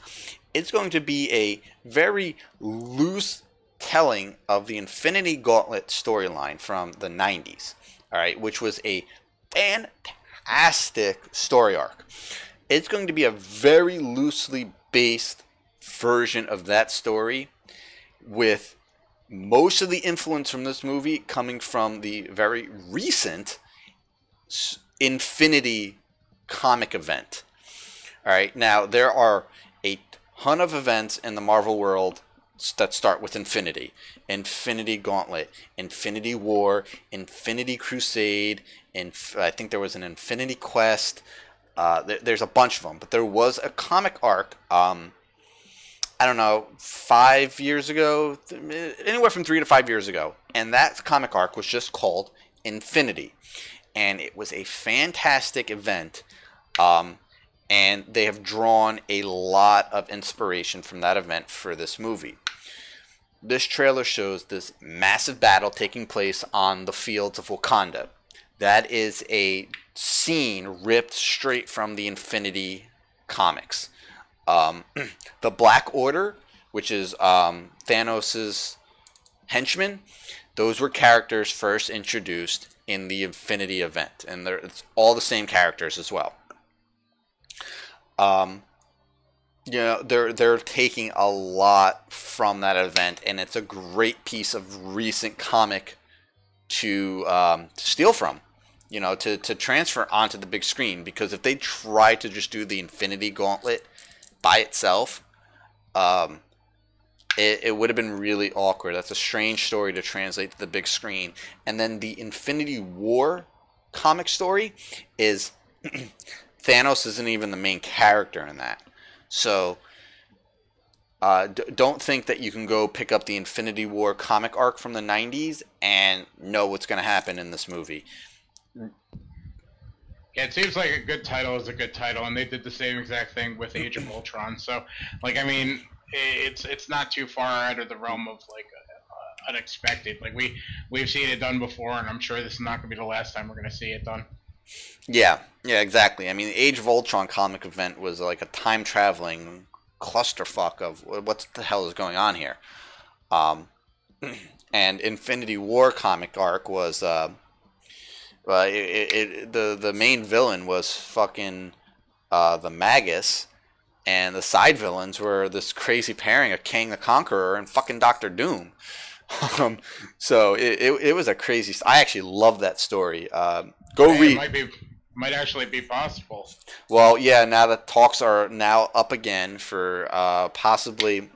it's going to be a very loose telling of the Infinity Gauntlet storyline from the 90s. All right, which was a fantastic story arc. It's going to be a very loosely based version of that story, with most of the influence from this movie coming from the very recent Infinity comic event. All right, now there are a ton of events in the Marvel world that start with Infinity. Infinity Gauntlet, Infinity War, Infinity Crusade, and I think there was an Infinity Quest. There's a bunch of them, but there was a comic arc, I don't know, 5 years ago, anywhere from 3 to 5 years ago. And that comic arc was just called Infinity. And it was a fantastic event. And they have drawn a lot of inspiration from that event for this movie. This trailer shows this massive battle taking place on the fields of Wakanda. That is a scene ripped straight from the Infinity comics. The Black Order, which is Thanos' henchmen, those were characters first introduced in the Infinity event, and it's all the same characters as well. You know, they're taking a lot from that event, and it's a great piece of recent comic to steal from. You know, to transfer onto the big screen, because if they try to just do the Infinity Gauntlet by itself, it would have been really awkward. That's a strange story to translate to the big screen. And then the Infinity War comic story is Thanos isn't even the main character in that. So don't think that you can go pick up the Infinity War comic arc from the 90s and know what's going to happen in this movie. Yeah, it seems like a good title is a good title, and they did the same exact thing with Age of Ultron. So, like, I mean, it's not too far out of the realm of, like, unexpected. Like, we've seen it done before, and I'm sure this is not going to be the last time we're going to see it done. Yeah, exactly. I mean, the Age of Ultron comic event was like a time-traveling clusterfuck of what the hell is going on here. And Infinity War comic arc was... the main villain was fucking the Magus, and the side villains were this crazy pairing of Kang the Conqueror and fucking Doctor Doom. So it was a crazy. I actually love that story. Read. Might actually be possible. Well, yeah. Now the talks are now up again for possibly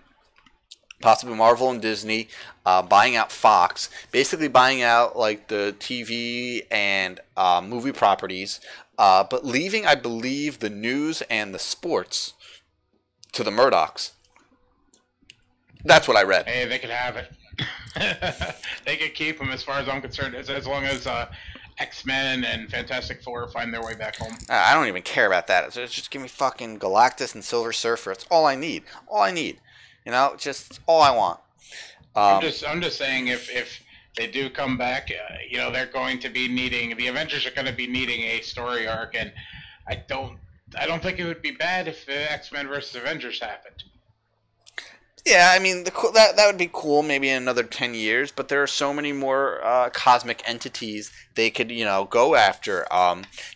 Marvel and Disney buying out Fox, basically buying out like the TV and movie properties, but leaving, I believe, the news and the sports to the Murdochs. That's what I read. Hey, they could have it. They could keep them, as far as I'm concerned, as long as X-Men and Fantastic Four find their way back home. I don't even care about that. Just give me fucking Galactus and Silver Surfer. It's all I need. All I need. You know, just all I want. I'm just saying, if they do come back, you know, they're going to be needing, the Avengers are going to be needing a story arc, and I don't think it would be bad if X-Men versus Avengers happened. Yeah, I mean, that would be cool maybe in another 10 years, but there are so many more cosmic entities they could, you know, go after.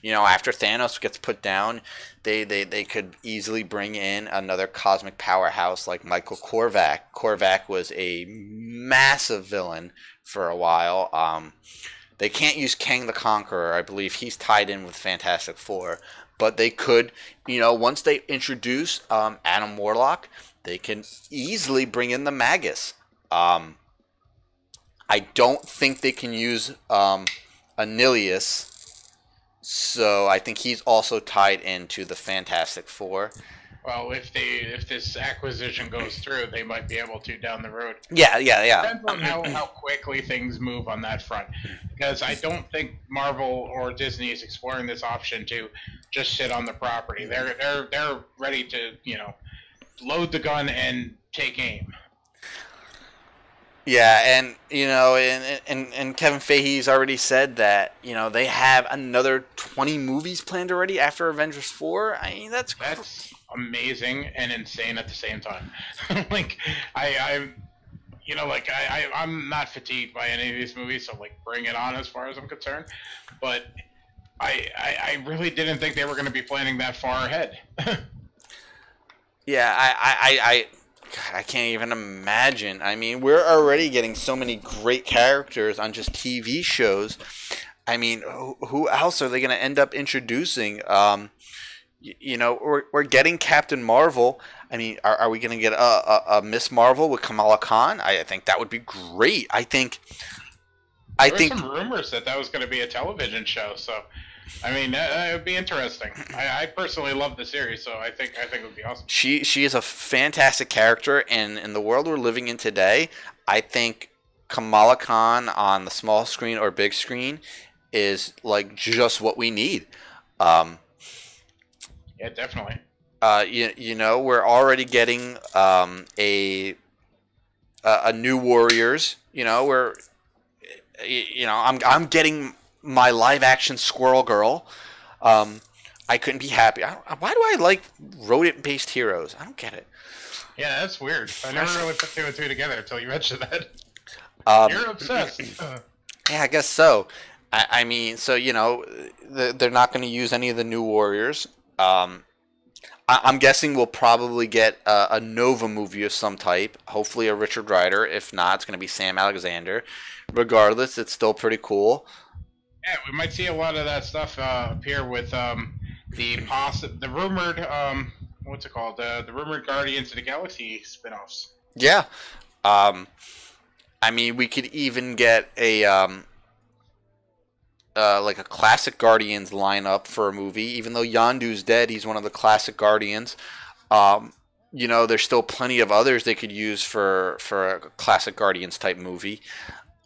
You know, after Thanos gets put down, they could easily bring in another cosmic powerhouse like Michael Korvac. Korvac was a massive villain for a while. They can't use Kang the Conqueror. I believe he's tied in with Fantastic Four. But they could, you know, once they introduce Adam Warlock, they can easily bring in the Magus. I don't think they can use Anilius, so I think he's also tied into the Fantastic Four. Well, if this acquisition goes through, they might be able to down the road. Yeah. Depends on how quickly things move on that front, because I don't think Marvel or Disney is exploring this option to just sit on the property. They're ready to, you know, load the gun and take aim. Yeah, and you know, and Kevin Feige's already said that, you know, they have another 20 movies planned already after Avengers 4. I mean, that's amazing and insane at the same time. Like, you know, like I'm not fatigued by any of these movies, so like bring it on as far as I'm concerned. But I really didn't think they were going to be planning that far ahead. Yeah, God, I can't even imagine. I mean, we're already getting so many great characters on just TV shows. I mean, who else are they going to end up introducing? You know, we're getting Captain Marvel. I mean, are we going to get a Miss Marvel with Kamala Khan? I think that would be great. I think there were some rumors that was going to be a television show, so I mean, it would be interesting. I personally love the series, so I think it would be awesome. She is a fantastic character, and in the world we're living in today, I think Kamala Khan on the small screen or big screen is like just what we need. Yeah, definitely. You know, we're already getting a new Warriors. You know, I'm getting my live-action Squirrel Girl. I couldn't be happy. Why do I like rodent-based heroes? I don't get it. Yeah, that's weird. I never really put two and two together until you mentioned that. You're obsessed. Yeah, I guess so. I mean, so, you know, they're not going to use any of the new Warriors. I'm guessing we'll probably get a Nova movie of some type. Hopefully a Richard Rider. If not, it's going to be Sam Alexander. Regardless, it's still pretty cool. Yeah, we might see a lot of that stuff appear with the rumored what's it called? The rumored Guardians of the Galaxy spinoffs. Yeah. I mean, we could even get a like a classic Guardians lineup for a movie. Even though Yondu's dead, he's one of the classic Guardians. You know, there's still plenty of others they could use for a classic Guardians type movie.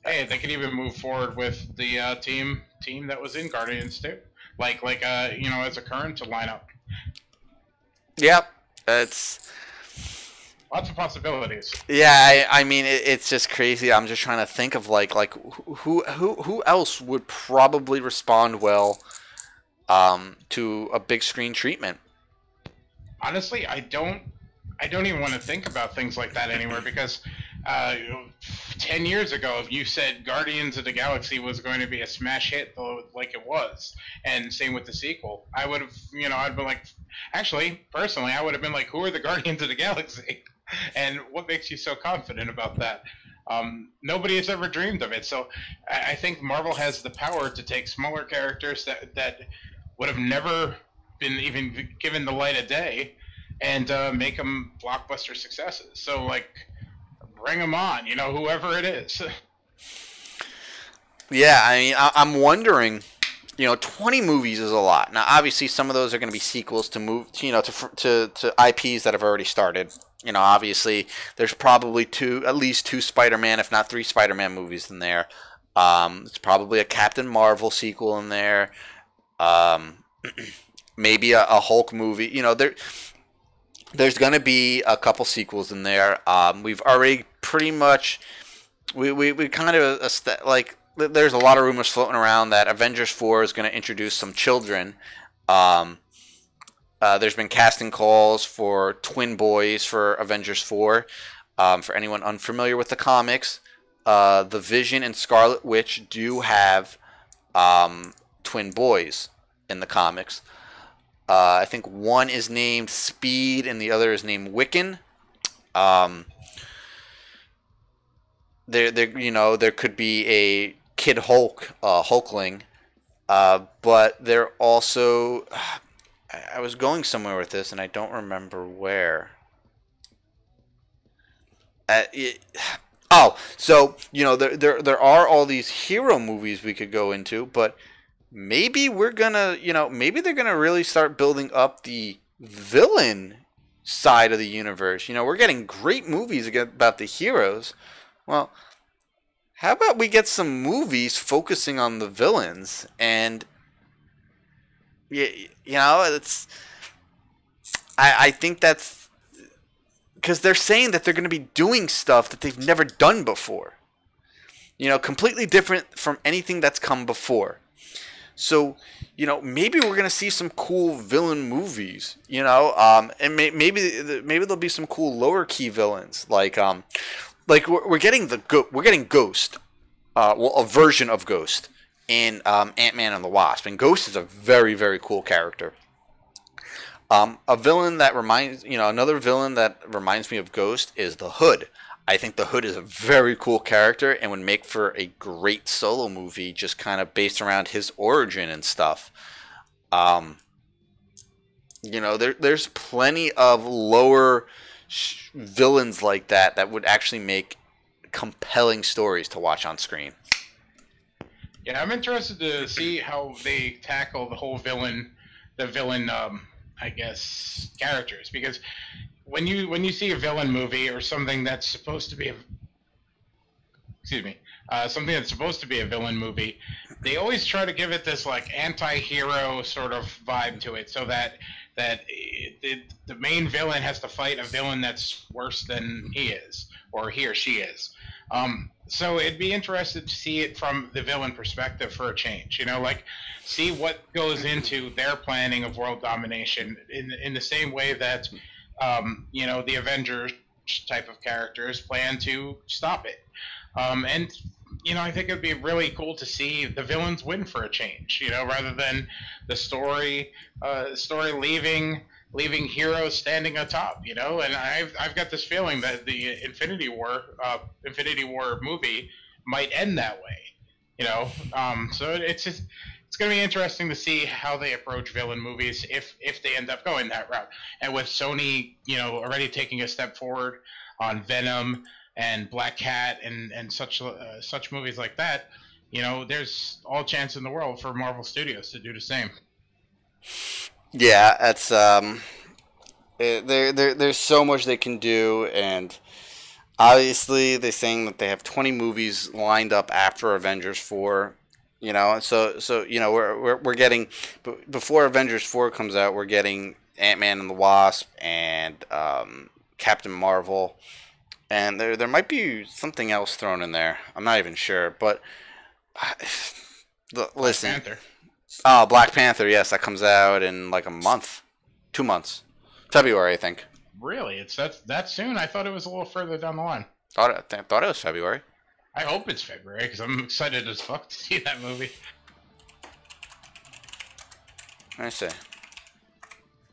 Hey, they could even move forward with the team that was in Guardians too, like you know, as a current lineup. Yep, it's lots of possibilities. Yeah, I mean, it's just crazy. I'm just trying to think of like who else would probably respond well to a big screen treatment. Honestly, I don't even want to think about things like that anymore, because 10 years ago, if you said Guardians of the Galaxy was going to be a smash hit, like it was, and same with the sequel, I would have, you know, I'd been like, actually, personally, I would have been like, who are the Guardians of the Galaxy? And what makes you so confident about that? Nobody has ever dreamed of it. So I think Marvel has the power to take smaller characters that would have never been even given the light of day and make them blockbuster successes. So, like, bring them on, you know, whoever it is. Yeah, I mean, I'm wondering, you know, 20 movies is a lot. Now, obviously, some of those are going to be sequels to IPs that have already started. You know, obviously, there's probably at least two Spider-Man, if not three Spider-Man movies in there. It's probably a Captain Marvel sequel in there. Maybe a Hulk movie. You know, there's going to be a couple sequels in there. We've already pretty much we kind of like there's a lot of rumors floating around that Avengers 4 is going to introduce some children. There's been casting calls for twin boys for Avengers 4. For anyone unfamiliar with the comics, the Vision and Scarlet Witch do have twin boys in the comics. I think one is named Speed and the other is named Wiccan. There could be a Kid Hulk, Hulkling, but they're also. I was going somewhere with this, and I don't remember where. So there are all these hero movies we could go into, but maybe we're gonna, maybe they're gonna really start building up the villain side of the universe. We're getting great movies about the heroes. Well, how about we get some movies focusing on the villains? And I think that's because they're saying that they're going to be doing stuff that they've never done before. Completely different from anything that's come before. So, maybe we're going to see some cool villain movies, and maybe there'll be some cool lower key villains like we're getting Ghost, a version of Ghost in Ant-Man and the Wasp, and Ghost is a very, very cool character. Another villain that reminds me of Ghost is the Hood. I think the Hood is a very cool character and would make for a great solo movie, just kind of based around his origin and stuff. There's plenty of lower villains like that would actually make compelling stories to watch on screen. Yeah, I'm interested to see how they tackle the whole villain, I guess, characters, because when you see a villain movie or something that's supposed to be something that's supposed to be a villain movie, they always try to give it this like anti-hero sort of vibe to it, so that the main villain has to fight a villain that's worse than he is or he or she is. So it'd be interesting to see it from the villain perspective for a change. See what goes into their planning of world domination in the same way that the Avengers type of characters plan to stop it. And I think it'd be really cool to see the villains win for a change. Rather than the story leaving heroes standing atop. And I've got this feeling that the Infinity War movie might end that way. So it's going to be interesting to see how they approach villain movies if they end up going that route. And with Sony, already taking a step forward on Venom and Black Cat and such movies like that, there's all chance in the world for Marvel Studios to do the same. Yeah, that's there's so much they can do, and obviously they're saying that they have 20 movies lined up after Avengers 4. So we're getting, before Avengers 4 comes out, we're getting Ant-Man and the Wasp and Captain Marvel, and there might be something else thrown in there. I'm not even sure, but listen. Black Panther. Oh, Black Panther, yes, that comes out in like a month, 2 months, February, I think. Really, it's that soon? I thought it was a little further down the line. Thought it was February. I hope it's February, because I'm excited as fuck to see that movie. I see.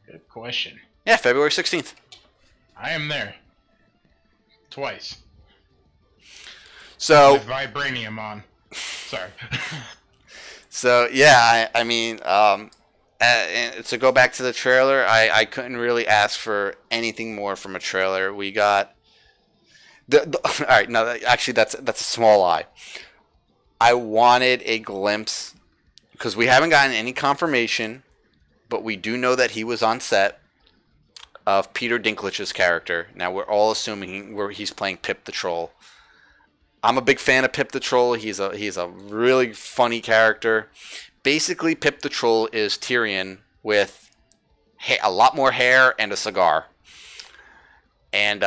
Good question. Yeah, February 16th. I am there. Twice. So. With vibranium on. Sorry. So, yeah, I mean, to go back to the trailer, I couldn't really ask for anything more from a trailer. We got... all right, no, actually, that's a small lie. I wanted a glimpse, because we haven't gotten any confirmation, but we do know that he was on set. of Peter Dinklage's character. Now, we're all assuming he's playing Pip the Troll. I'm a big fan of Pip the Troll. He's a really funny character. Basically, Pip the Troll is Tyrion with a lot more hair and a cigar. And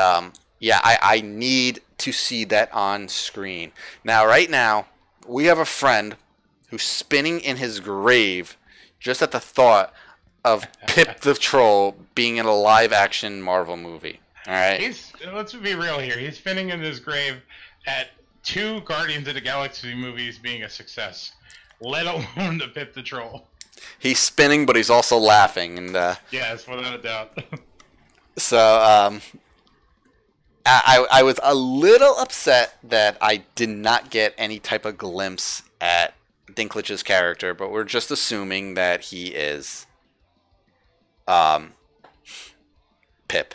yeah, I need to see that on screen. Now, right now, we have a friend who's spinning in his grave just at the thought of Pip the Troll being in a live-action Marvel movie. All right? Let's be real here. He's spinning in his grave at 2 Guardians of the Galaxy movies being a success, let alone the Pip the Troll. He's spinning, but he's also laughing. And yes, without a doubt. So, I was a little upset that I did not get any type of glimpse at Dinklage's character, but we're just assuming that he is Pip.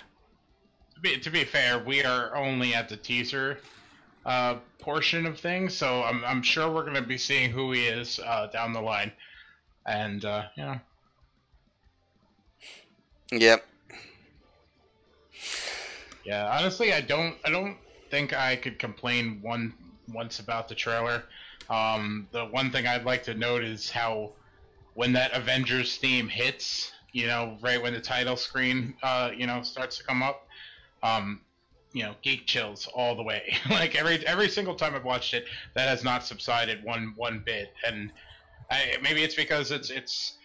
To be fair, we are only at the teaser portion of things, so I'm sure we're going to be seeing who he is down the line, and you know. Yep. Yeah, honestly, I don't think I could complain once about the trailer. The one thing I'd like to note is how when that Avengers theme hits, you know, right when the title screen, you know, starts to come up, you know, geek chills all the way. Like every single time I've watched it, that has not subsided one bit. And maybe it's because it's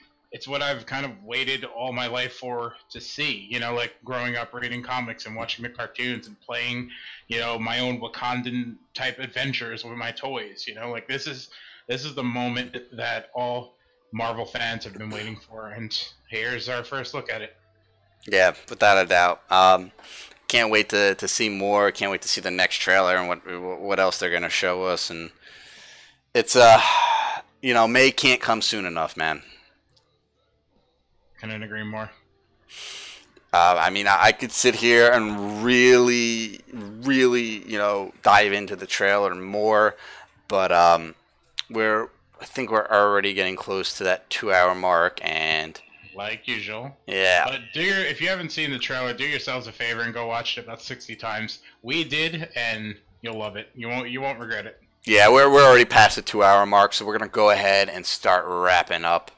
what I've kind of waited all my life for to see, you know, like growing up reading comics and watching the cartoons and playing, you know, my own Wakandan type adventures with my toys, you know, like this is the moment that all Marvel fans have been waiting for, and here's our first look at it. Yeah, without a doubt. Can't wait to see more. Can't wait to see the next trailer and what else they're gonna show us. And it's you know, May can't come soon enough, man. Couldn't agree more. I mean, I could sit here and really, you know, dive into the trailer more, but I think we're already getting close to that 2-hour mark, and like usual. Yeah. But if you haven't seen the trailer, do yourselves a favor and go watch it about 60 times. We did, and you'll love it. You won't regret it. Yeah, we're already past the 2-hour mark, so we're gonna go ahead and start wrapping up.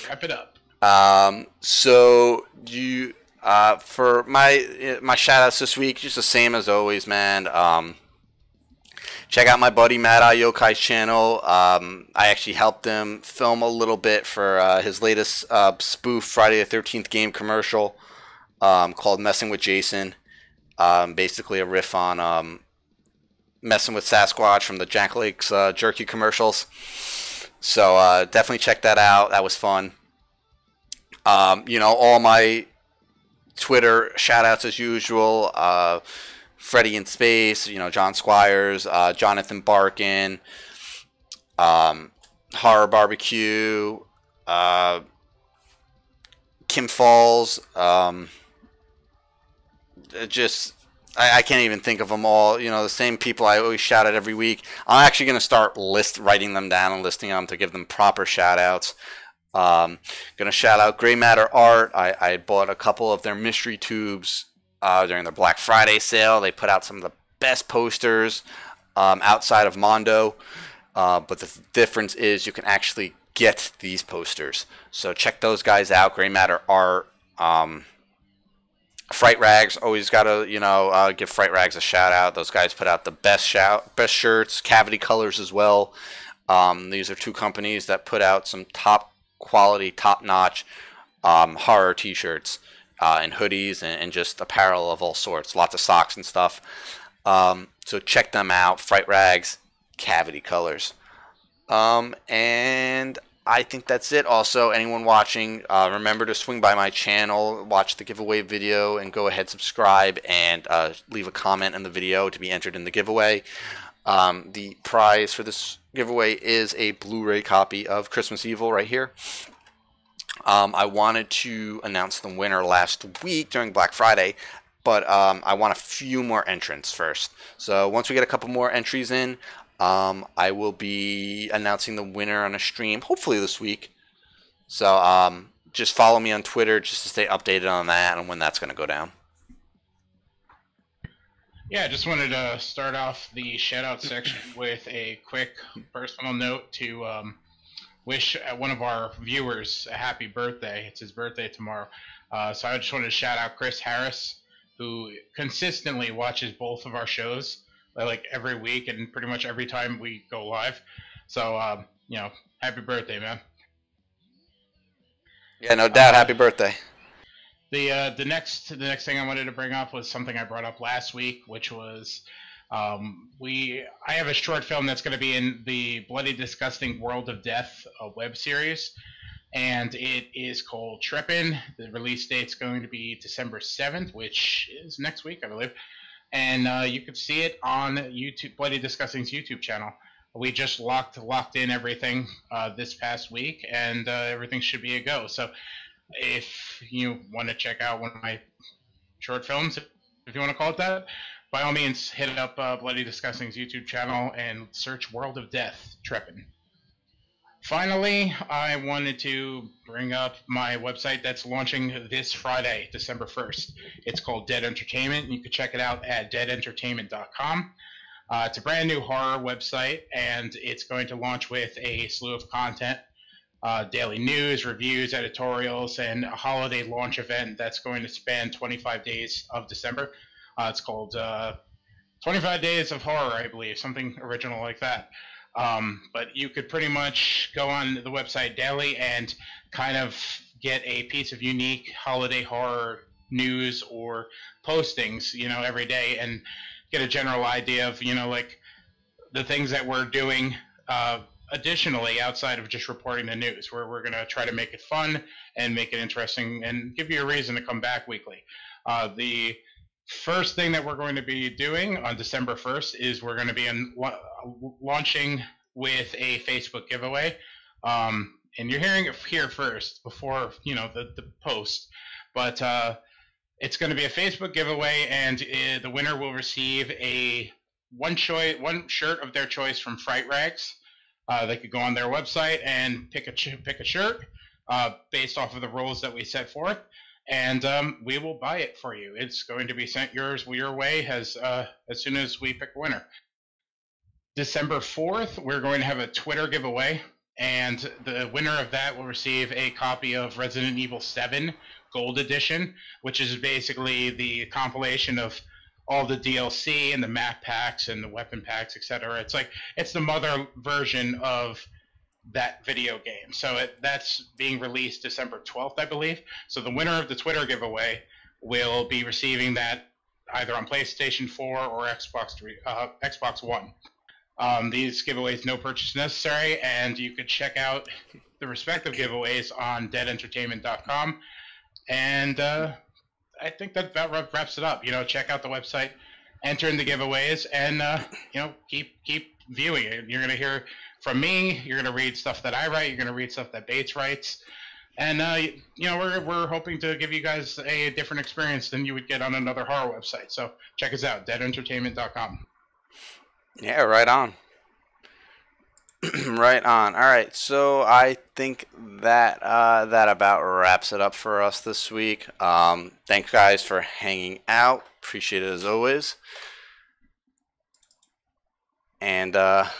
Wrap it up. So you for my shout outs this week, just the same as always, man. Check out my buddy Matt Ayokai's channel. I actually helped him film a little bit for his latest spoof Friday the 13th game commercial called Messing with Jason. Basically a riff on Messing with Sasquatch from the Jack Lake's Jerky commercials. So definitely check that out. That was fun. You know, all my Twitter shout-outs as usual. Freddy in Space, you know, John Squires, Jonathan Barkin, Horror Barbecue, Kim Falls. I can't even think of them all. You know, the same people I always shout out every week. I'm actually going to start writing them down and listing them to give them proper shout-outs. Going to shout out Gray Matter Art. I bought a couple of their mystery tubes during their Black Friday sale. They put out some of the best posters outside of Mondo. But the difference is you can actually get these posters. So check those guys out. Gray Matter Art. Fright Rags, always gotta, you know, give Fright Rags a shout out. Those guys put out the best shirts, Cavity Colors as well. These are two companies that put out some top quality, top notch horror t-shirts and hoodies and just apparel of all sorts, lots of socks and stuff. So check them out, Fright Rags, Cavity Colors. And I think that's it. Also, anyone watching, remember to swing by my channel, watch the giveaway video, and go ahead, subscribe, and leave a comment in the video to be entered in the giveaway. The prize for this giveaway is a Blu-ray copy of Christmas Evil right here. I wanted to announce the winner last week during Black Friday, but I want a few more entrants first. So once we get a couple more entries in, I will be announcing the winner on a stream, hopefully this week. So just follow me on Twitter just to stay updated on that and when that's going to go down. Yeah, I just wanted to start off the shout-out section with a quick personal note to wish one of our viewers a happy birthday. It's his birthday tomorrow. So I just wanted to shout out Chris Harris, who consistently watches both of our shows like every week and pretty much every time we go live. So, you know, happy birthday, man. Yeah, no doubt. Happy birthday. The next thing I wanted to bring up was something I brought up last week, which was I have a short film that's going to be in the Bloody Disgusting World of Death web series, and it is called Trippin'. The release date's going to be December 7th, which is next week, I believe, and you can see it on YouTube, Bloody Disgusting's YouTube channel. We just locked in everything this past week, and everything should be a go. So if you want to check out one of my short films, if you want to call it that, by all means, hit up Bloody Disgusting's YouTube channel and search World of Death, Trippin'. Finally, I wanted to bring up my website that's launching this Friday, December 1st. It's called Dead Entertainment. You can check it out at deadentertainment.com. It's a brand new horror website, and it's going to launch with a slew of content. Daily news, reviews, editorials, and a holiday launch event that's going to span 25 days of December. It's called 25 Days of Horror, I believe, something original like that. But you could pretty much go on the website daily and kind of get a piece of unique holiday horror news or postings, you know, every day, and get a general idea of, you know, like the things that we're doing additionally outside of just reporting the news, where we're going to try to make it fun and make it interesting and give you a reason to come back weekly. The first thing that we're going to be doing on December 1st is we're going to be launching with a Facebook giveaway. And you're hearing it here first before, you know, the post. But it's going to be a Facebook giveaway, and the winner will receive one shirt of their choice from Fright Rags. They could go on their website and pick a shirt based off of the rules that we set forth, and we will buy it for you. It's going to be sent your way as soon as we pick a winner. December 4th, we're going to have a Twitter giveaway, and the winner of that will receive a copy of Resident Evil 7 Gold Edition, which is basically the compilation of all the DLC and the map packs and the weapon packs, etc. It's the mother version of that video game. So that's being released December 12th, I believe. So the winner of the Twitter giveaway will be receiving that either on PlayStation 4 or Xbox One. These giveaways, no purchase necessary, and you could check out the respective giveaways on deadentertainment.com. And I think that about wraps it up. You know, check out the website, enter in the giveaways, and you know, keep viewing it. You're gonna hear from me. You're gonna read stuff that I write. You're gonna read stuff that Bates writes, and you know, we're hoping to give you guys a different experience than you would get on another horror website. So check us out, deadentertainment.com. Yeah, right on. Right on. All right, so I think that that about wraps it up for us this week. Thanks, guys, for hanging out. Appreciate it as always. And yeah,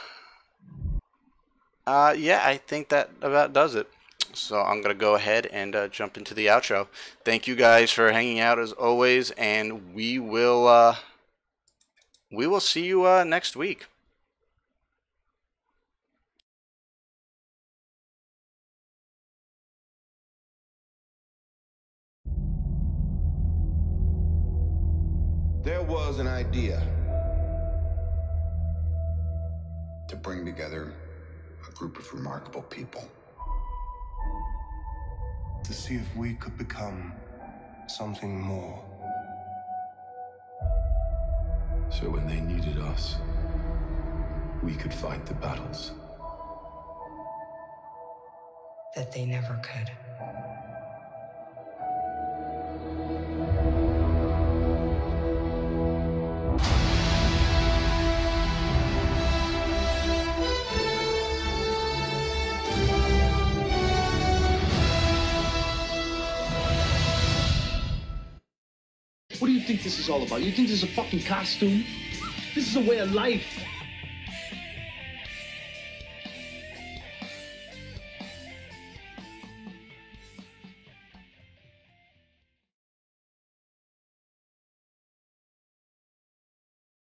I think that about does it. So I'm gonna go ahead and jump into the outro. Thank you guys for hanging out as always, and we will see you next week. There was an idea to bring together a group of remarkable people. To see if we could become something more. So when they needed us, we could fight the battles that they never could. What do you think this is all about? You think this is a fucking costume? This is a way of life.